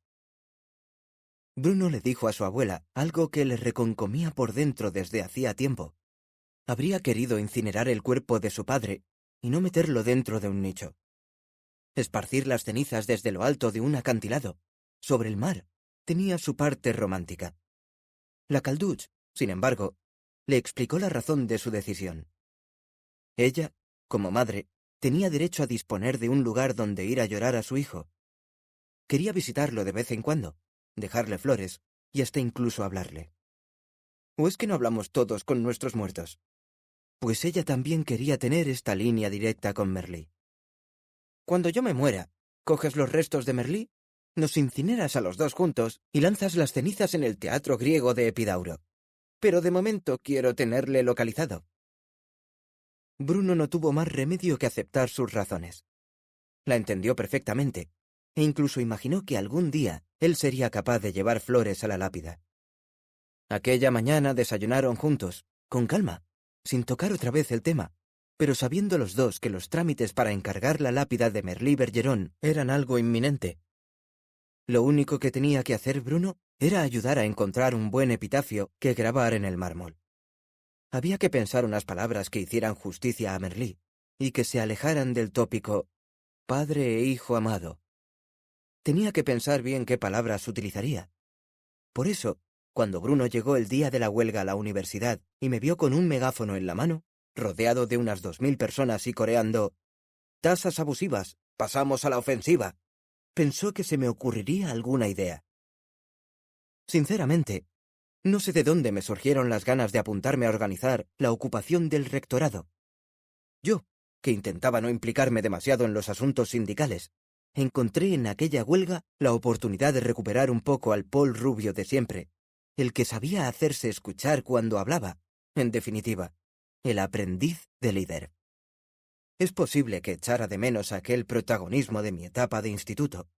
Bruno le dijo a su abuela algo que le reconcomía por dentro desde hacía tiempo. Habría querido incinerar el cuerpo de su padre y no meterlo dentro de un nicho. Esparcir las cenizas desde lo alto de un acantilado, sobre el mar, tenía su parte romántica. La Calduch, sin embargo, le explicó la razón de su decisión. Ella, como madre, tenía derecho a disponer de un lugar donde ir a llorar a su hijo. Quería visitarlo de vez en cuando, dejarle flores y hasta incluso hablarle. ¿O es que no hablamos todos con nuestros muertos? Pues ella también quería tener esta línea directa con Merlí. Cuando yo me muera, coges los restos de Merlí, nos incineras a los dos juntos y lanzas las cenizas en el teatro griego de Epidauro. Pero de momento quiero tenerle localizado. Bruno no tuvo más remedio que aceptar sus razones. La entendió perfectamente, e incluso imaginó que algún día él sería capaz de llevar flores a la lápida. Aquella mañana desayunaron juntos, con calma, sin tocar otra vez el tema, pero sabiendo los dos que los trámites para encargar la lápida de Merlí Bergeron eran algo inminente. Lo único que tenía que hacer Bruno era ayudar a encontrar un buen epitafio que grabar en el mármol. Había que pensar unas palabras que hicieran justicia a Merlí y que se alejaran del tópico «padre e hijo amado». Tenía que pensar bien qué palabras utilizaría. Por eso, cuando Bruno llegó el día de la huelga a la universidad y me vio con un megáfono en la mano, rodeado de unas 2000 personas y coreando «tasas abusivas, pasamos a la ofensiva», pensó que se me ocurriría alguna idea. Sinceramente, no sé de dónde me surgieron las ganas de apuntarme a organizar la ocupación del rectorado. Yo, que intentaba no implicarme demasiado en los asuntos sindicales, encontré en aquella huelga la oportunidad de recuperar un poco al Paul rubio de siempre, el que sabía hacerse escuchar cuando hablaba, en definitiva, el aprendiz de líder. Es posible que echara de menos aquel protagonismo de mi etapa de instituto.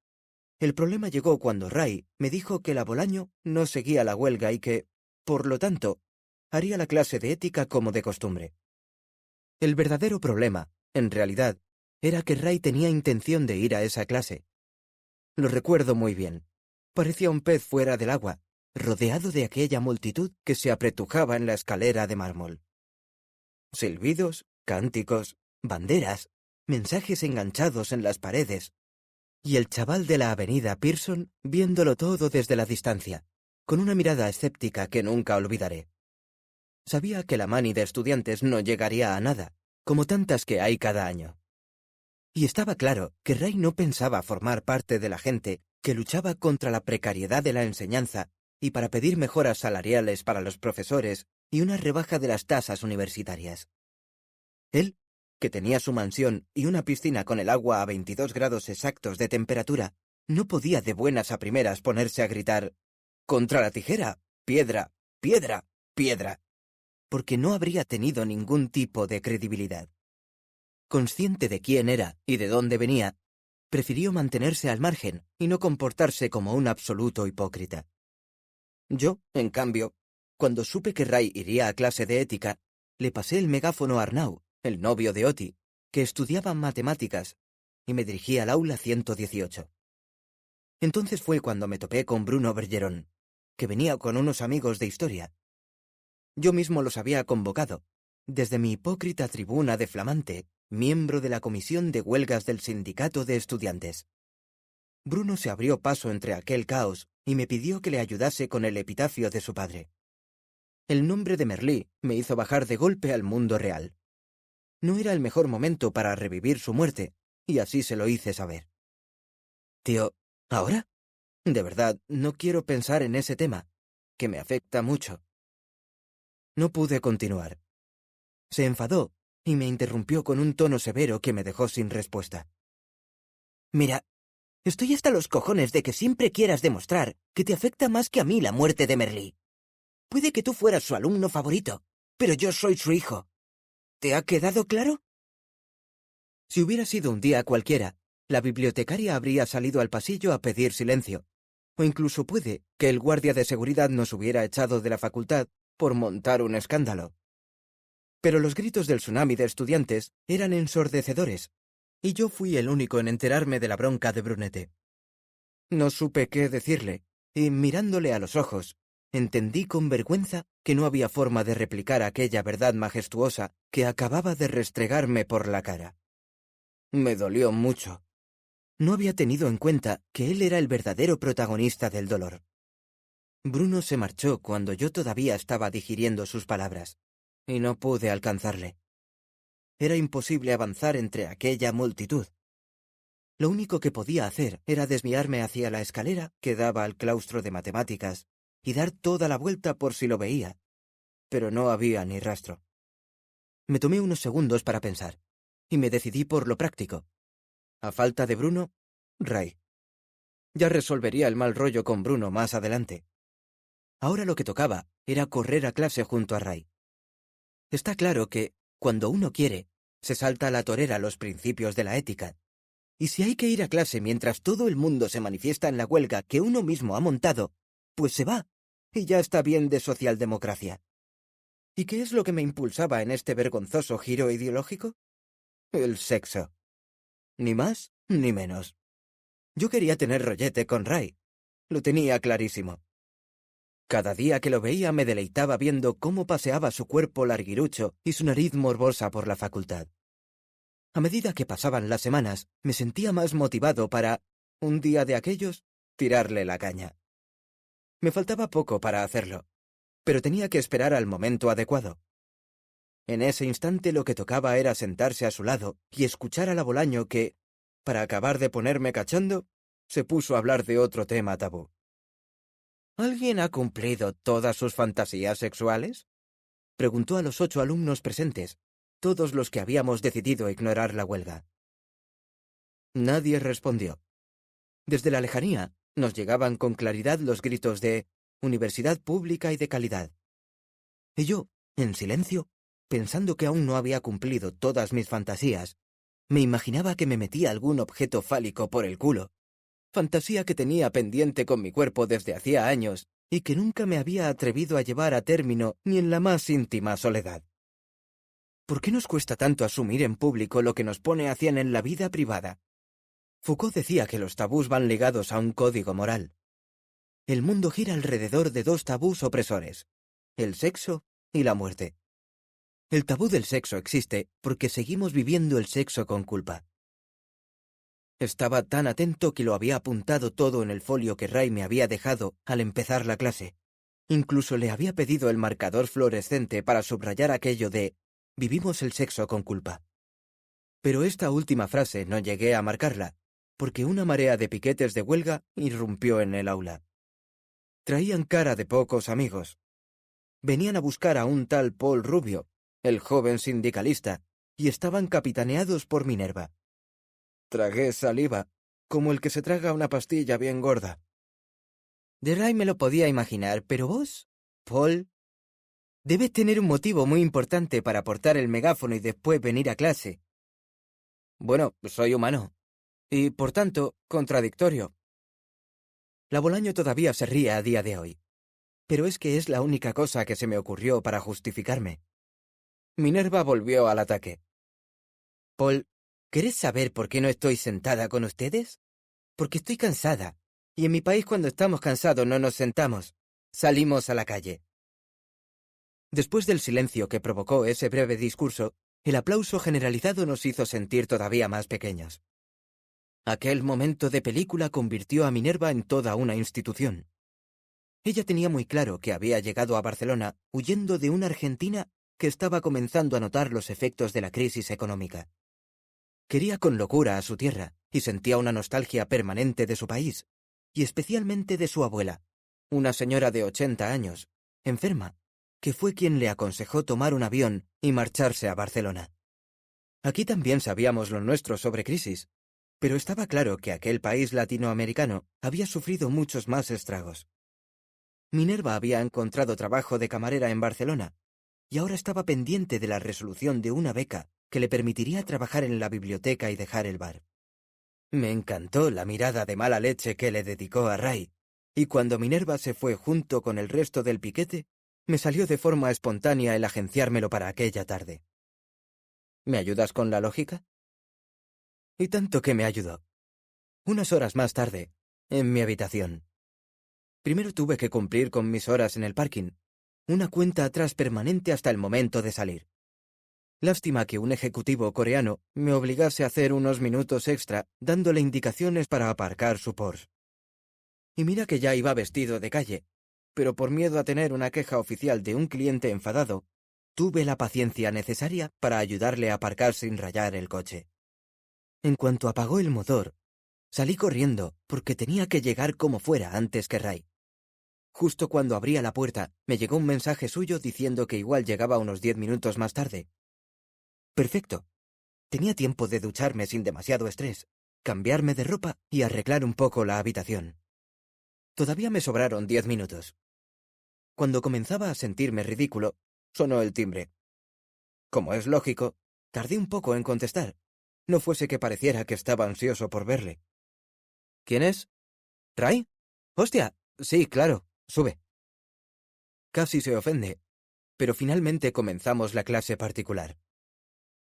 El problema llegó cuando Ray me dijo que la Bolaño no seguía la huelga y que, por lo tanto, haría la clase de ética como de costumbre. El verdadero problema, en realidad, era que Ray tenía intención de ir a esa clase. Lo recuerdo muy bien. Parecía un pez fuera del agua, rodeado de aquella multitud que se apretujaba en la escalera de mármol. Silbidos, cánticos, banderas, mensajes enganchados en las paredes, y el chaval de la avenida Pearson viéndolo todo desde la distancia, con una mirada escéptica que nunca olvidaré. Sabía que la mani de estudiantes no llegaría a nada, como tantas que hay cada año. Y estaba claro que Ray no pensaba formar parte de la gente que luchaba contra la precariedad de la enseñanza y para pedir mejoras salariales para los profesores y una rebaja de las tasas universitarias. Él, que tenía su mansión y una piscina con el agua a 22 grados exactos de temperatura, no podía de buenas a primeras ponerse a gritar «¡Contra la tijera! ¡Piedra! ¡Piedra! ¡Piedra!», porque no habría tenido ningún tipo de credibilidad. Consciente de quién era y de dónde venía, prefirió mantenerse al margen y no comportarse como un absoluto hipócrita. Yo, en cambio, cuando supe que Ray iría a clase de ética, le pasé el megáfono a Arnau, el novio de Oti, que estudiaba matemáticas, y me dirigí al aula 118. Entonces fue cuando me topé con Bruno Bergeron, que venía con unos amigos de historia. Yo mismo los había convocado, desde mi hipócrita tribuna de flamante, miembro de la comisión de huelgas del sindicato de estudiantes. Bruno se abrió paso entre aquel caos y me pidió que le ayudase con el epitafio de su padre. El nombre de Merlí me hizo bajar de golpe al mundo real. No era el mejor momento para revivir su muerte, y así se lo hice saber. Tío, ¿ahora? De verdad, no quiero pensar en ese tema, que me afecta mucho. No pude continuar. Se enfadó y me interrumpió con un tono severo que me dejó sin respuesta. Mira, estoy hasta los cojones de que siempre quieras demostrar que te afecta más que a mí la muerte de Merlí. Puede que tú fueras su alumno favorito, pero yo soy su hijo. ¿Te ha quedado claro? Si hubiera sido un día cualquiera, la bibliotecaria habría salido al pasillo a pedir silencio, o incluso puede que el guardia de seguridad nos hubiera echado de la facultad por montar un escándalo. Pero los gritos del tsunami de estudiantes eran ensordecedores, y yo fui el único en enterarme de la bronca de Brunete. No supe qué decirle, y mirándole a los ojos, entendí con vergüenza que no había forma de replicar aquella verdad majestuosa que acababa de restregarme por la cara. Me dolió mucho. No había tenido en cuenta que él era el verdadero protagonista del dolor. Bruno se marchó cuando yo todavía estaba digiriendo sus palabras, y no pude alcanzarle. Era imposible avanzar entre aquella multitud. Lo único que podía hacer era desviarme hacia la escalera que daba al claustro de matemáticas y dar toda la vuelta por si lo veía, pero no había ni rastro. Me tomé unos segundos para pensar, y me decidí por lo práctico. A falta de Bruno, Ray. Ya resolvería el mal rollo con Bruno más adelante. Ahora lo que tocaba era correr a clase junto a Ray. Está claro que, cuando uno quiere, se salta a la torera los principios de la ética. Y si hay que ir a clase mientras todo el mundo se manifiesta en la huelga que uno mismo ha montado, pues se va, y ya está bien de socialdemocracia. ¿Y qué es lo que me impulsaba en este vergonzoso giro ideológico? El sexo. Ni más ni menos. Yo quería tener rollete con Ray. Lo tenía clarísimo. Cada día que lo veía me deleitaba viendo cómo paseaba su cuerpo larguirucho y su nariz morbosa por la facultad. A medida que pasaban las semanas, me sentía más motivado para, un día de aquellos, tirarle la caña. Me faltaba poco para hacerlo, pero tenía que esperar al momento adecuado. En ese instante lo que tocaba era sentarse a su lado y escuchar al Abolaño que, para acabar de ponerme cachondo, se puso a hablar de otro tema tabú. ¿Alguien ha cumplido todas sus fantasías sexuales? Preguntó a los 8 alumnos presentes, todos los que habíamos decidido ignorar la huelga. Nadie respondió. Desde la lejanía nos llegaban con claridad los gritos de «Universidad pública y de calidad». Y yo, en silencio, pensando que aún no había cumplido todas mis fantasías, me imaginaba que me metía algún objeto fálico por el culo, fantasía que tenía pendiente con mi cuerpo desde hacía años y que nunca me había atrevido a llevar a término ni en la más íntima soledad. ¿Por qué nos cuesta tanto asumir en público lo que nos pone a 100 en la vida privada? Foucault decía que los tabús van ligados a un código moral. El mundo gira alrededor de 2 tabús opresores, el sexo y la muerte. El tabú del sexo existe porque seguimos viviendo el sexo con culpa. Estaba tan atento que lo había apuntado todo en el folio que Ray me había dejado al empezar la clase. Incluso le había pedido el marcador fluorescente para subrayar aquello de «Vivimos el sexo con culpa». Pero esta última frase no llegué a marcarla, porque una marea de piquetes de huelga irrumpió en el aula. Traían cara de pocos amigos. Venían a buscar a un tal Paul Rubio, el joven sindicalista, y estaban capitaneados por Minerva. Tragué saliva, como el que se traga una pastilla bien gorda. De Ray me lo podía imaginar, pero vos, Paul, debes tener un motivo muy importante para portar el megáfono y después venir a clase. Bueno, soy humano. Y, por tanto, contradictorio. La Bolaño todavía se ríe a día de hoy. Pero es que es la única cosa que se me ocurrió para justificarme. Minerva volvió al ataque. Paul, ¿querés saber por qué no estoy sentada con ustedes? Porque estoy cansada. Y en mi país cuando estamos cansados no nos sentamos. Salimos a la calle. Después del silencio que provocó ese breve discurso, el aplauso generalizado nos hizo sentir todavía más pequeños. Aquel momento de película convirtió a Minerva en toda una institución. Ella tenía muy claro que había llegado a Barcelona huyendo de una Argentina que estaba comenzando a notar los efectos de la crisis económica. Quería con locura a su tierra y sentía una nostalgia permanente de su país, y especialmente de su abuela, una señora de 80 años, enferma, que fue quien le aconsejó tomar un avión y marcharse a Barcelona. Aquí también sabíamos lo nuestro sobre crisis, pero estaba claro que aquel país latinoamericano había sufrido muchos más estragos. Minerva había encontrado trabajo de camarera en Barcelona y ahora estaba pendiente de la resolución de una beca que le permitiría trabajar en la biblioteca y dejar el bar. Me encantó la mirada de mala leche que le dedicó a Ray, y cuando Minerva se fue junto con el resto del piquete, me salió de forma espontánea el agenciármelo para aquella tarde. ¿Me ayudas con la lógica? Y tanto que me ayudó. Unas horas más tarde, en mi habitación. Primero tuve que cumplir con mis horas en el parking, una cuenta atrás permanente hasta el momento de salir. Lástima que un ejecutivo coreano me obligase a hacer unos minutos extra dándole indicaciones para aparcar su Porsche. Y mira que ya iba vestido de calle, pero por miedo a tener una queja oficial de un cliente enfadado, tuve la paciencia necesaria para ayudarle a aparcar sin rayar el coche. En cuanto apagó el motor, salí corriendo porque tenía que llegar como fuera antes que Ray. Justo cuando abría la puerta, me llegó un mensaje suyo diciendo que igual llegaba unos 10 minutos más tarde. Perfecto. Tenía tiempo de ducharme sin demasiado estrés, cambiarme de ropa y arreglar un poco la habitación. Todavía me sobraron 10 minutos. Cuando comenzaba a sentirme ridículo, sonó el timbre. Como es lógico, tardé un poco en contestar. No fuese que pareciera que estaba ansioso por verle. ¿Quién es? ¿Ray? ¡Hostia! Sí, claro. Sube. Casi se ofende, pero finalmente comenzamos la clase particular.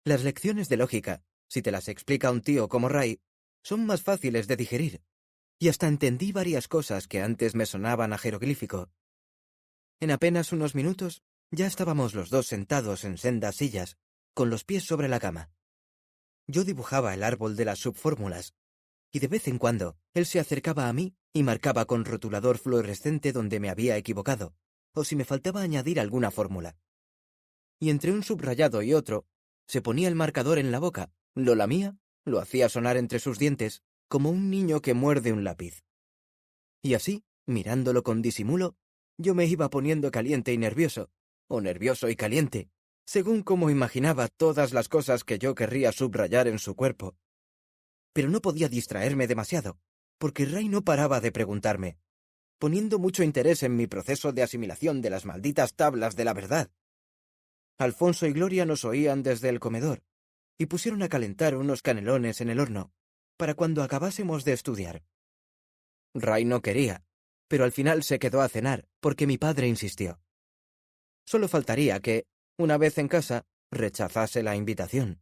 Las lecciones de lógica, si te las explica un tío como Ray, son más fáciles de digerir, y hasta entendí varias cosas que antes me sonaban a jeroglífico. En apenas unos minutos ya estábamos los dos sentados en sendas sillas, con los pies sobre la cama. Yo dibujaba el árbol de las subfórmulas, y de vez en cuando él se acercaba a mí y marcaba con rotulador fluorescente donde me había equivocado, o si me faltaba añadir alguna fórmula. Y entre un subrayado y otro, se ponía el marcador en la boca, lo lamía, lo hacía sonar entre sus dientes, como un niño que muerde un lápiz. Y así, mirándolo con disimulo, yo me iba poniendo caliente y nervioso, o nervioso y caliente, según como imaginaba todas las cosas que yo querría subrayar en su cuerpo. Pero no podía distraerme demasiado, porque Ray no paraba de preguntarme, poniendo mucho interés en mi proceso de asimilación de las malditas tablas de la verdad. Alfonso y Gloria nos oían desde el comedor, y pusieron a calentar unos canelones en el horno, para cuando acabásemos de estudiar. Ray no quería, pero al final se quedó a cenar, porque mi padre insistió. Solo faltaría que, una vez en casa, rechazase la invitación.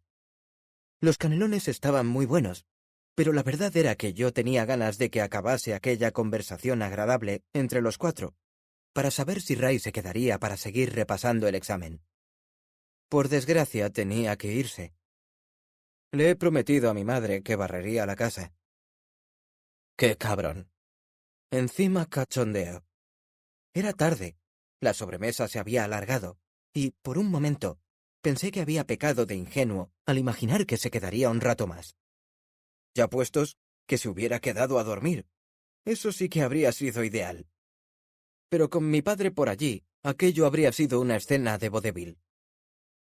Los canelones estaban muy buenos, pero la verdad era que yo tenía ganas de que acabase aquella conversación agradable entre los cuatro, para saber si Ray se quedaría para seguir repasando el examen. Por desgracia tenía que irse. Le he prometido a mi madre que barrería la casa. ¡Qué cabrón! Encima cachondeo. Era tarde, la sobremesa se había alargado, y, por un momento, pensé que había pecado de ingenuo al imaginar que se quedaría un rato más. Ya puestos, que se hubiera quedado a dormir. Eso sí que habría sido ideal. Pero con mi padre por allí, aquello habría sido una escena de vodevil.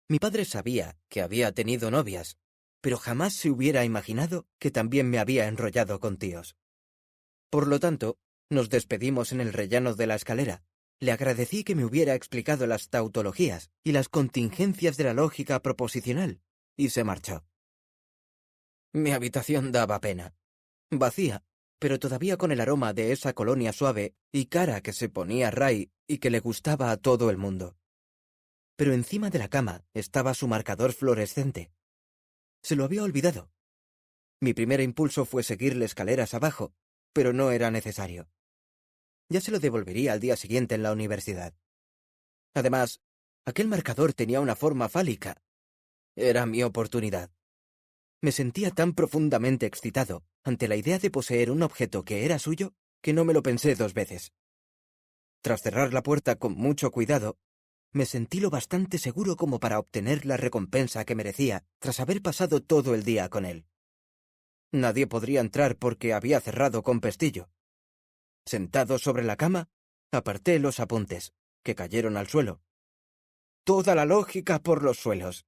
Mi padre sabía que había tenido novias, pero jamás se hubiera imaginado que también me había enrollado con tíos. Por lo tanto, nos despedimos en el rellano de la escalera. Le agradecí que me hubiera explicado las tautologías y las contingencias de la lógica proposicional, y se marchó. Mi habitación daba pena. Vacía, pero todavía con el aroma de esa colonia suave y cara que se ponía Ray y que le gustaba a todo el mundo. Pero encima de la cama estaba su marcador fluorescente. Se lo había olvidado. Mi primer impulso fue seguirle escaleras abajo, pero no era necesario. Ya se lo devolvería al día siguiente en la universidad. Además, aquel marcador tenía una forma fálica. Era mi oportunidad. Me sentía tan profundamente excitado ante la idea de poseer un objeto que era suyo que no me lo pensé 2 veces. Tras cerrar la puerta con mucho cuidado, me sentí lo bastante seguro como para obtener la recompensa que merecía tras haber pasado todo el día con él. Nadie podría entrar porque había cerrado con pestillo. Sentado sobre la cama, aparté los apuntes, que cayeron al suelo. Toda la lógica por los suelos.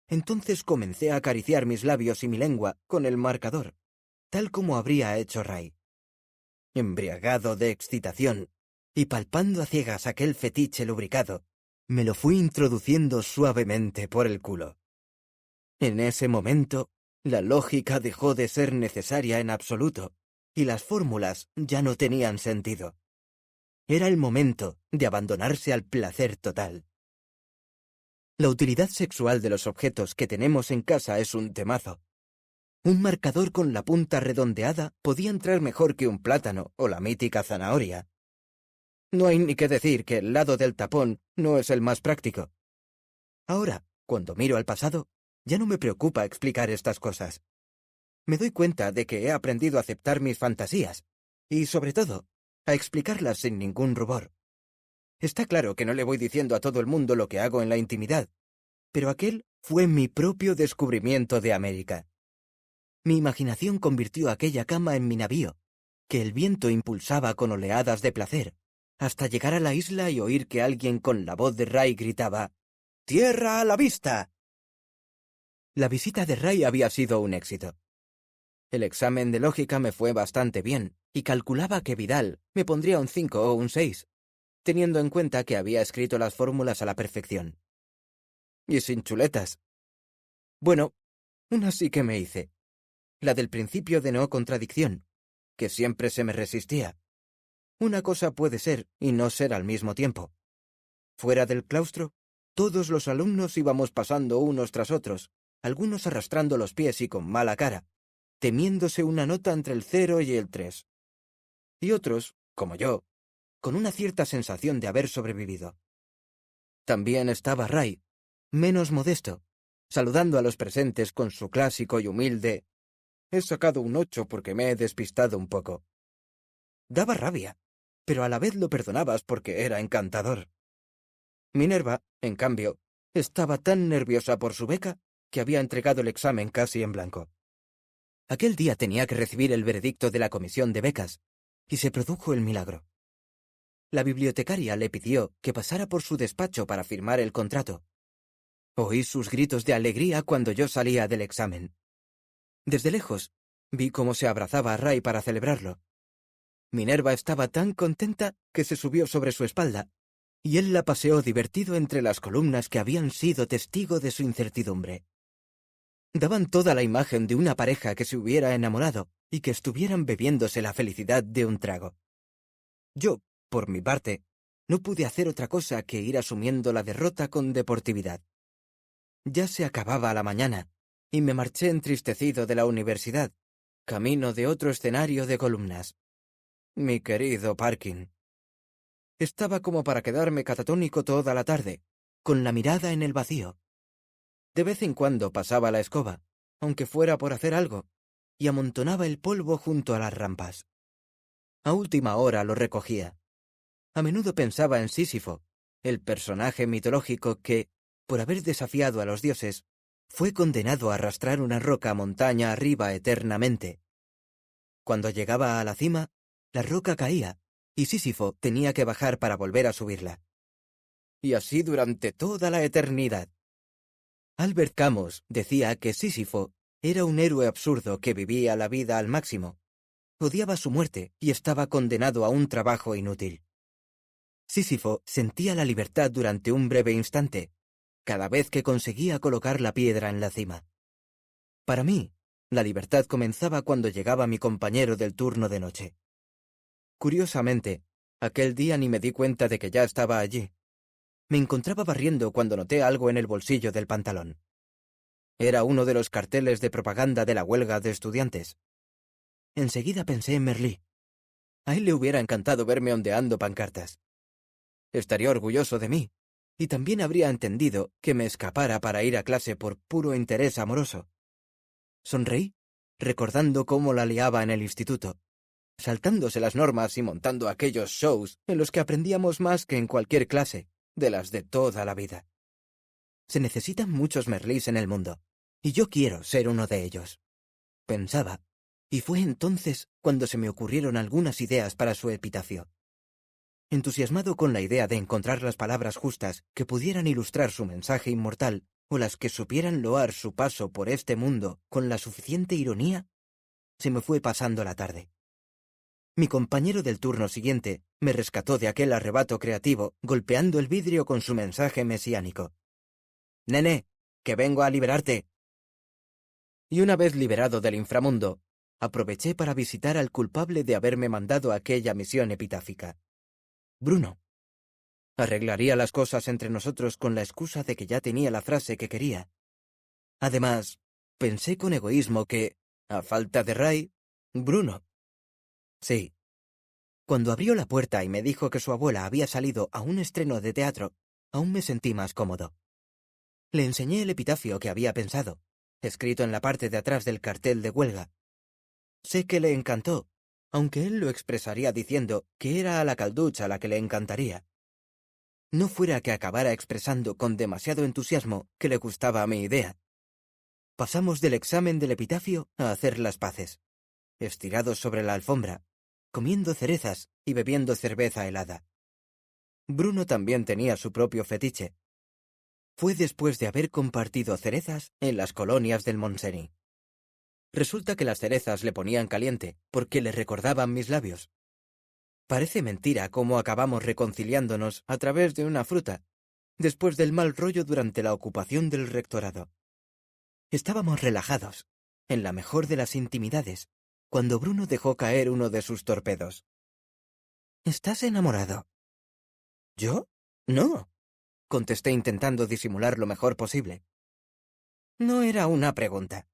Entonces comencé a acariciar mis labios y mi lengua con el marcador, tal como habría hecho Ray. Embriagado de excitación, y palpando a ciegas aquel fetiche lubricado, me lo fui introduciendo suavemente por el culo. En ese momento, la lógica dejó de ser necesaria en absoluto, y las fórmulas ya no tenían sentido. Era el momento de abandonarse al placer total. La utilidad sexual de los objetos que tenemos en casa es un temazo. Un marcador con la punta redondeada podía entrar mejor que un plátano o la mítica zanahoria. No hay ni que decir que el lado del tapón no es el más práctico. Ahora, cuando miro al pasado, ya no me preocupa explicar estas cosas. Me doy cuenta de que he aprendido a aceptar mis fantasías y, sobre todo, a explicarlas sin ningún rubor. Está claro que no le voy diciendo a todo el mundo lo que hago en la intimidad, pero aquel fue mi propio descubrimiento de América. Mi imaginación convirtió aquella cama en mi navío, que el viento impulsaba con oleadas de placer, hasta llegar a la isla y oír que alguien con la voz de Ray gritaba «¡Tierra a la vista!». La visita de Ray había sido un éxito. El examen de lógica me fue bastante bien, y calculaba que Vidal me pondría un 5 o un 6, teniendo en cuenta que había escrito las fórmulas a la perfección. Y sin chuletas. Bueno, una sí que me hice. La del principio de no contradicción, que siempre se me resistía. Una cosa puede ser y no ser al mismo tiempo. Fuera del claustro, todos los alumnos íbamos pasando unos tras otros, algunos arrastrando los pies y con mala cara, temiéndose una nota entre el 0 y el 3. Y otros, como yo, con una cierta sensación de haber sobrevivido. También estaba Ray, menos modesto, saludando a los presentes con su clásico y humilde «He sacado un 8 porque me he despistado un poco». Daba rabia, pero a la vez lo perdonabas porque era encantador. Minerva, en cambio, estaba tan nerviosa por su beca que había entregado el examen casi en blanco. Aquel día tenía que recibir el veredicto de la comisión de becas, y se produjo el milagro. La bibliotecaria le pidió que pasara por su despacho para firmar el contrato. Oí sus gritos de alegría cuando yo salía del examen. Desde lejos, vi cómo se abrazaba a Ray para celebrarlo. Minerva estaba tan contenta que se subió sobre su espalda, y él la paseó divertido entre las columnas que habían sido testigo de su incertidumbre. Daban toda la imagen de una pareja que se hubiera enamorado y que estuvieran bebiéndose la felicidad de un trago. Yo, por mi parte, no pude hacer otra cosa que ir asumiendo la derrota con deportividad. Ya se acababa la mañana, y me marché entristecido de la universidad, camino de otro escenario de columnas. Mi querido Parkin. Estaba como para quedarme catatónico toda la tarde, con la mirada en el vacío. De vez en cuando pasaba la escoba, aunque fuera por hacer algo, y amontonaba el polvo junto a las rampas. A última hora lo recogía. A menudo pensaba en Sísifo, el personaje mitológico que, por haber desafiado a los dioses, fue condenado a arrastrar una roca montaña arriba eternamente. Cuando llegaba a la cima, la roca caía, y Sísifo tenía que bajar para volver a subirla. Y así durante toda la eternidad. Albert Camus decía que Sísifo era un héroe absurdo que vivía la vida al máximo. Odiaba su muerte y estaba condenado a un trabajo inútil. Sísifo sentía la libertad durante un breve instante, cada vez que conseguía colocar la piedra en la cima. Para mí, la libertad comenzaba cuando llegaba mi compañero del turno de noche. Curiosamente, aquel día ni me di cuenta de que ya estaba allí. Me encontraba barriendo cuando noté algo en el bolsillo del pantalón. Era uno de los carteles de propaganda de la huelga de estudiantes. Enseguida pensé en Merlí. A él le hubiera encantado verme ondeando pancartas. Estaría orgulloso de mí, y también habría entendido que me escapara para ir a clase por puro interés amoroso. Sonreí, recordando cómo la liaba en el instituto, saltándose las normas y montando aquellos shows en los que aprendíamos más que en cualquier clase, de las de toda la vida. Se necesitan muchos Merlís en el mundo, y yo quiero ser uno de ellos. Pensaba, y fue entonces cuando se me ocurrieron algunas ideas para su epitafio. Entusiasmado con la idea de encontrar las palabras justas que pudieran ilustrar su mensaje inmortal o las que supieran loar su paso por este mundo con la suficiente ironía, se me fue pasando la tarde. Mi compañero del turno siguiente me rescató de aquel arrebato creativo golpeando el vidrio con su mensaje mesiánico. «Nene, que vengo a liberarte». Y una vez liberado del inframundo, aproveché para visitar al culpable de haberme mandado aquella misión epitáfica. Bruno. Arreglaría las cosas entre nosotros con la excusa de que ya tenía la frase que quería. Además, pensé con egoísmo que, a falta de Ray, Bruno. Sí. Cuando abrió la puerta y me dijo que su abuela había salido a un estreno de teatro, aún me sentí más cómodo. Le enseñé el epitafio que había pensado, escrito en la parte de atrás del cartel de huelga. Sé que le encantó, aunque él lo expresaría diciendo que era a la calducha la que le encantaría. No fuera que acabara expresando con demasiado entusiasmo que le gustaba mi idea. Pasamos del examen del epitafio a hacer las paces, estirados sobre la alfombra, comiendo cerezas y bebiendo cerveza helada. Bruno también tenía su propio fetiche. Fue después de haber compartido cerezas en las colonias del Montseny. Resulta que las cerezas le ponían caliente porque le recordaban mis labios. Parece mentira cómo acabamos reconciliándonos a través de una fruta, después del mal rollo durante la ocupación del rectorado. Estábamos relajados, en la mejor de las intimidades, cuando Bruno dejó caer uno de sus torpedos. «¿Estás enamorado?» «¿Yo? No», contesté intentando disimular lo mejor posible. No era una pregunta.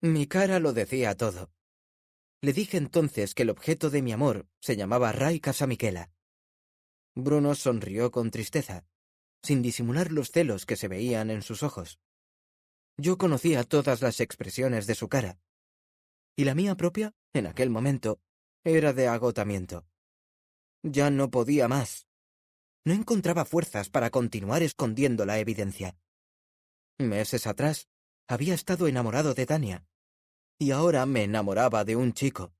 Mi cara lo decía todo. Le dije entonces que el objeto de mi amor se llamaba Ray Casamiquela. Bruno sonrió con tristeza, sin disimular los celos que se veían en sus ojos. Yo conocía todas las expresiones de su cara, y la mía propia, en aquel momento, era de agotamiento. Ya no podía más. No encontraba fuerzas para continuar escondiendo la evidencia. Meses atrás, había estado enamorado de Tania, y ahora me enamoraba de un chico.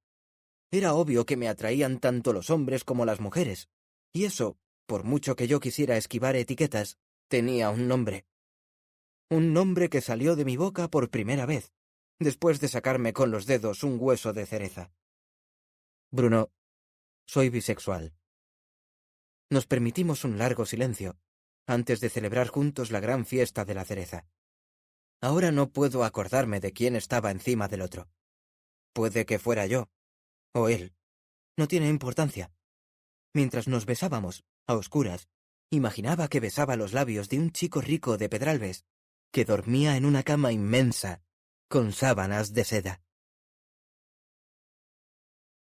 Era obvio que me atraían tanto los hombres como las mujeres, y eso, por mucho que yo quisiera esquivar etiquetas, tenía un nombre. Un nombre que salió de mi boca por primera vez, después de sacarme con los dedos un hueso de cereza. Bruno, soy bisexual. Nos permitimos un largo silencio, antes de celebrar juntos la gran fiesta de la cereza. Ahora no puedo acordarme de quién estaba encima del otro. Puede que fuera yo, o él. No tiene importancia. Mientras nos besábamos, a oscuras, imaginaba que besaba los labios de un chico rico de Pedralbes, que dormía en una cama inmensa, con sábanas de seda.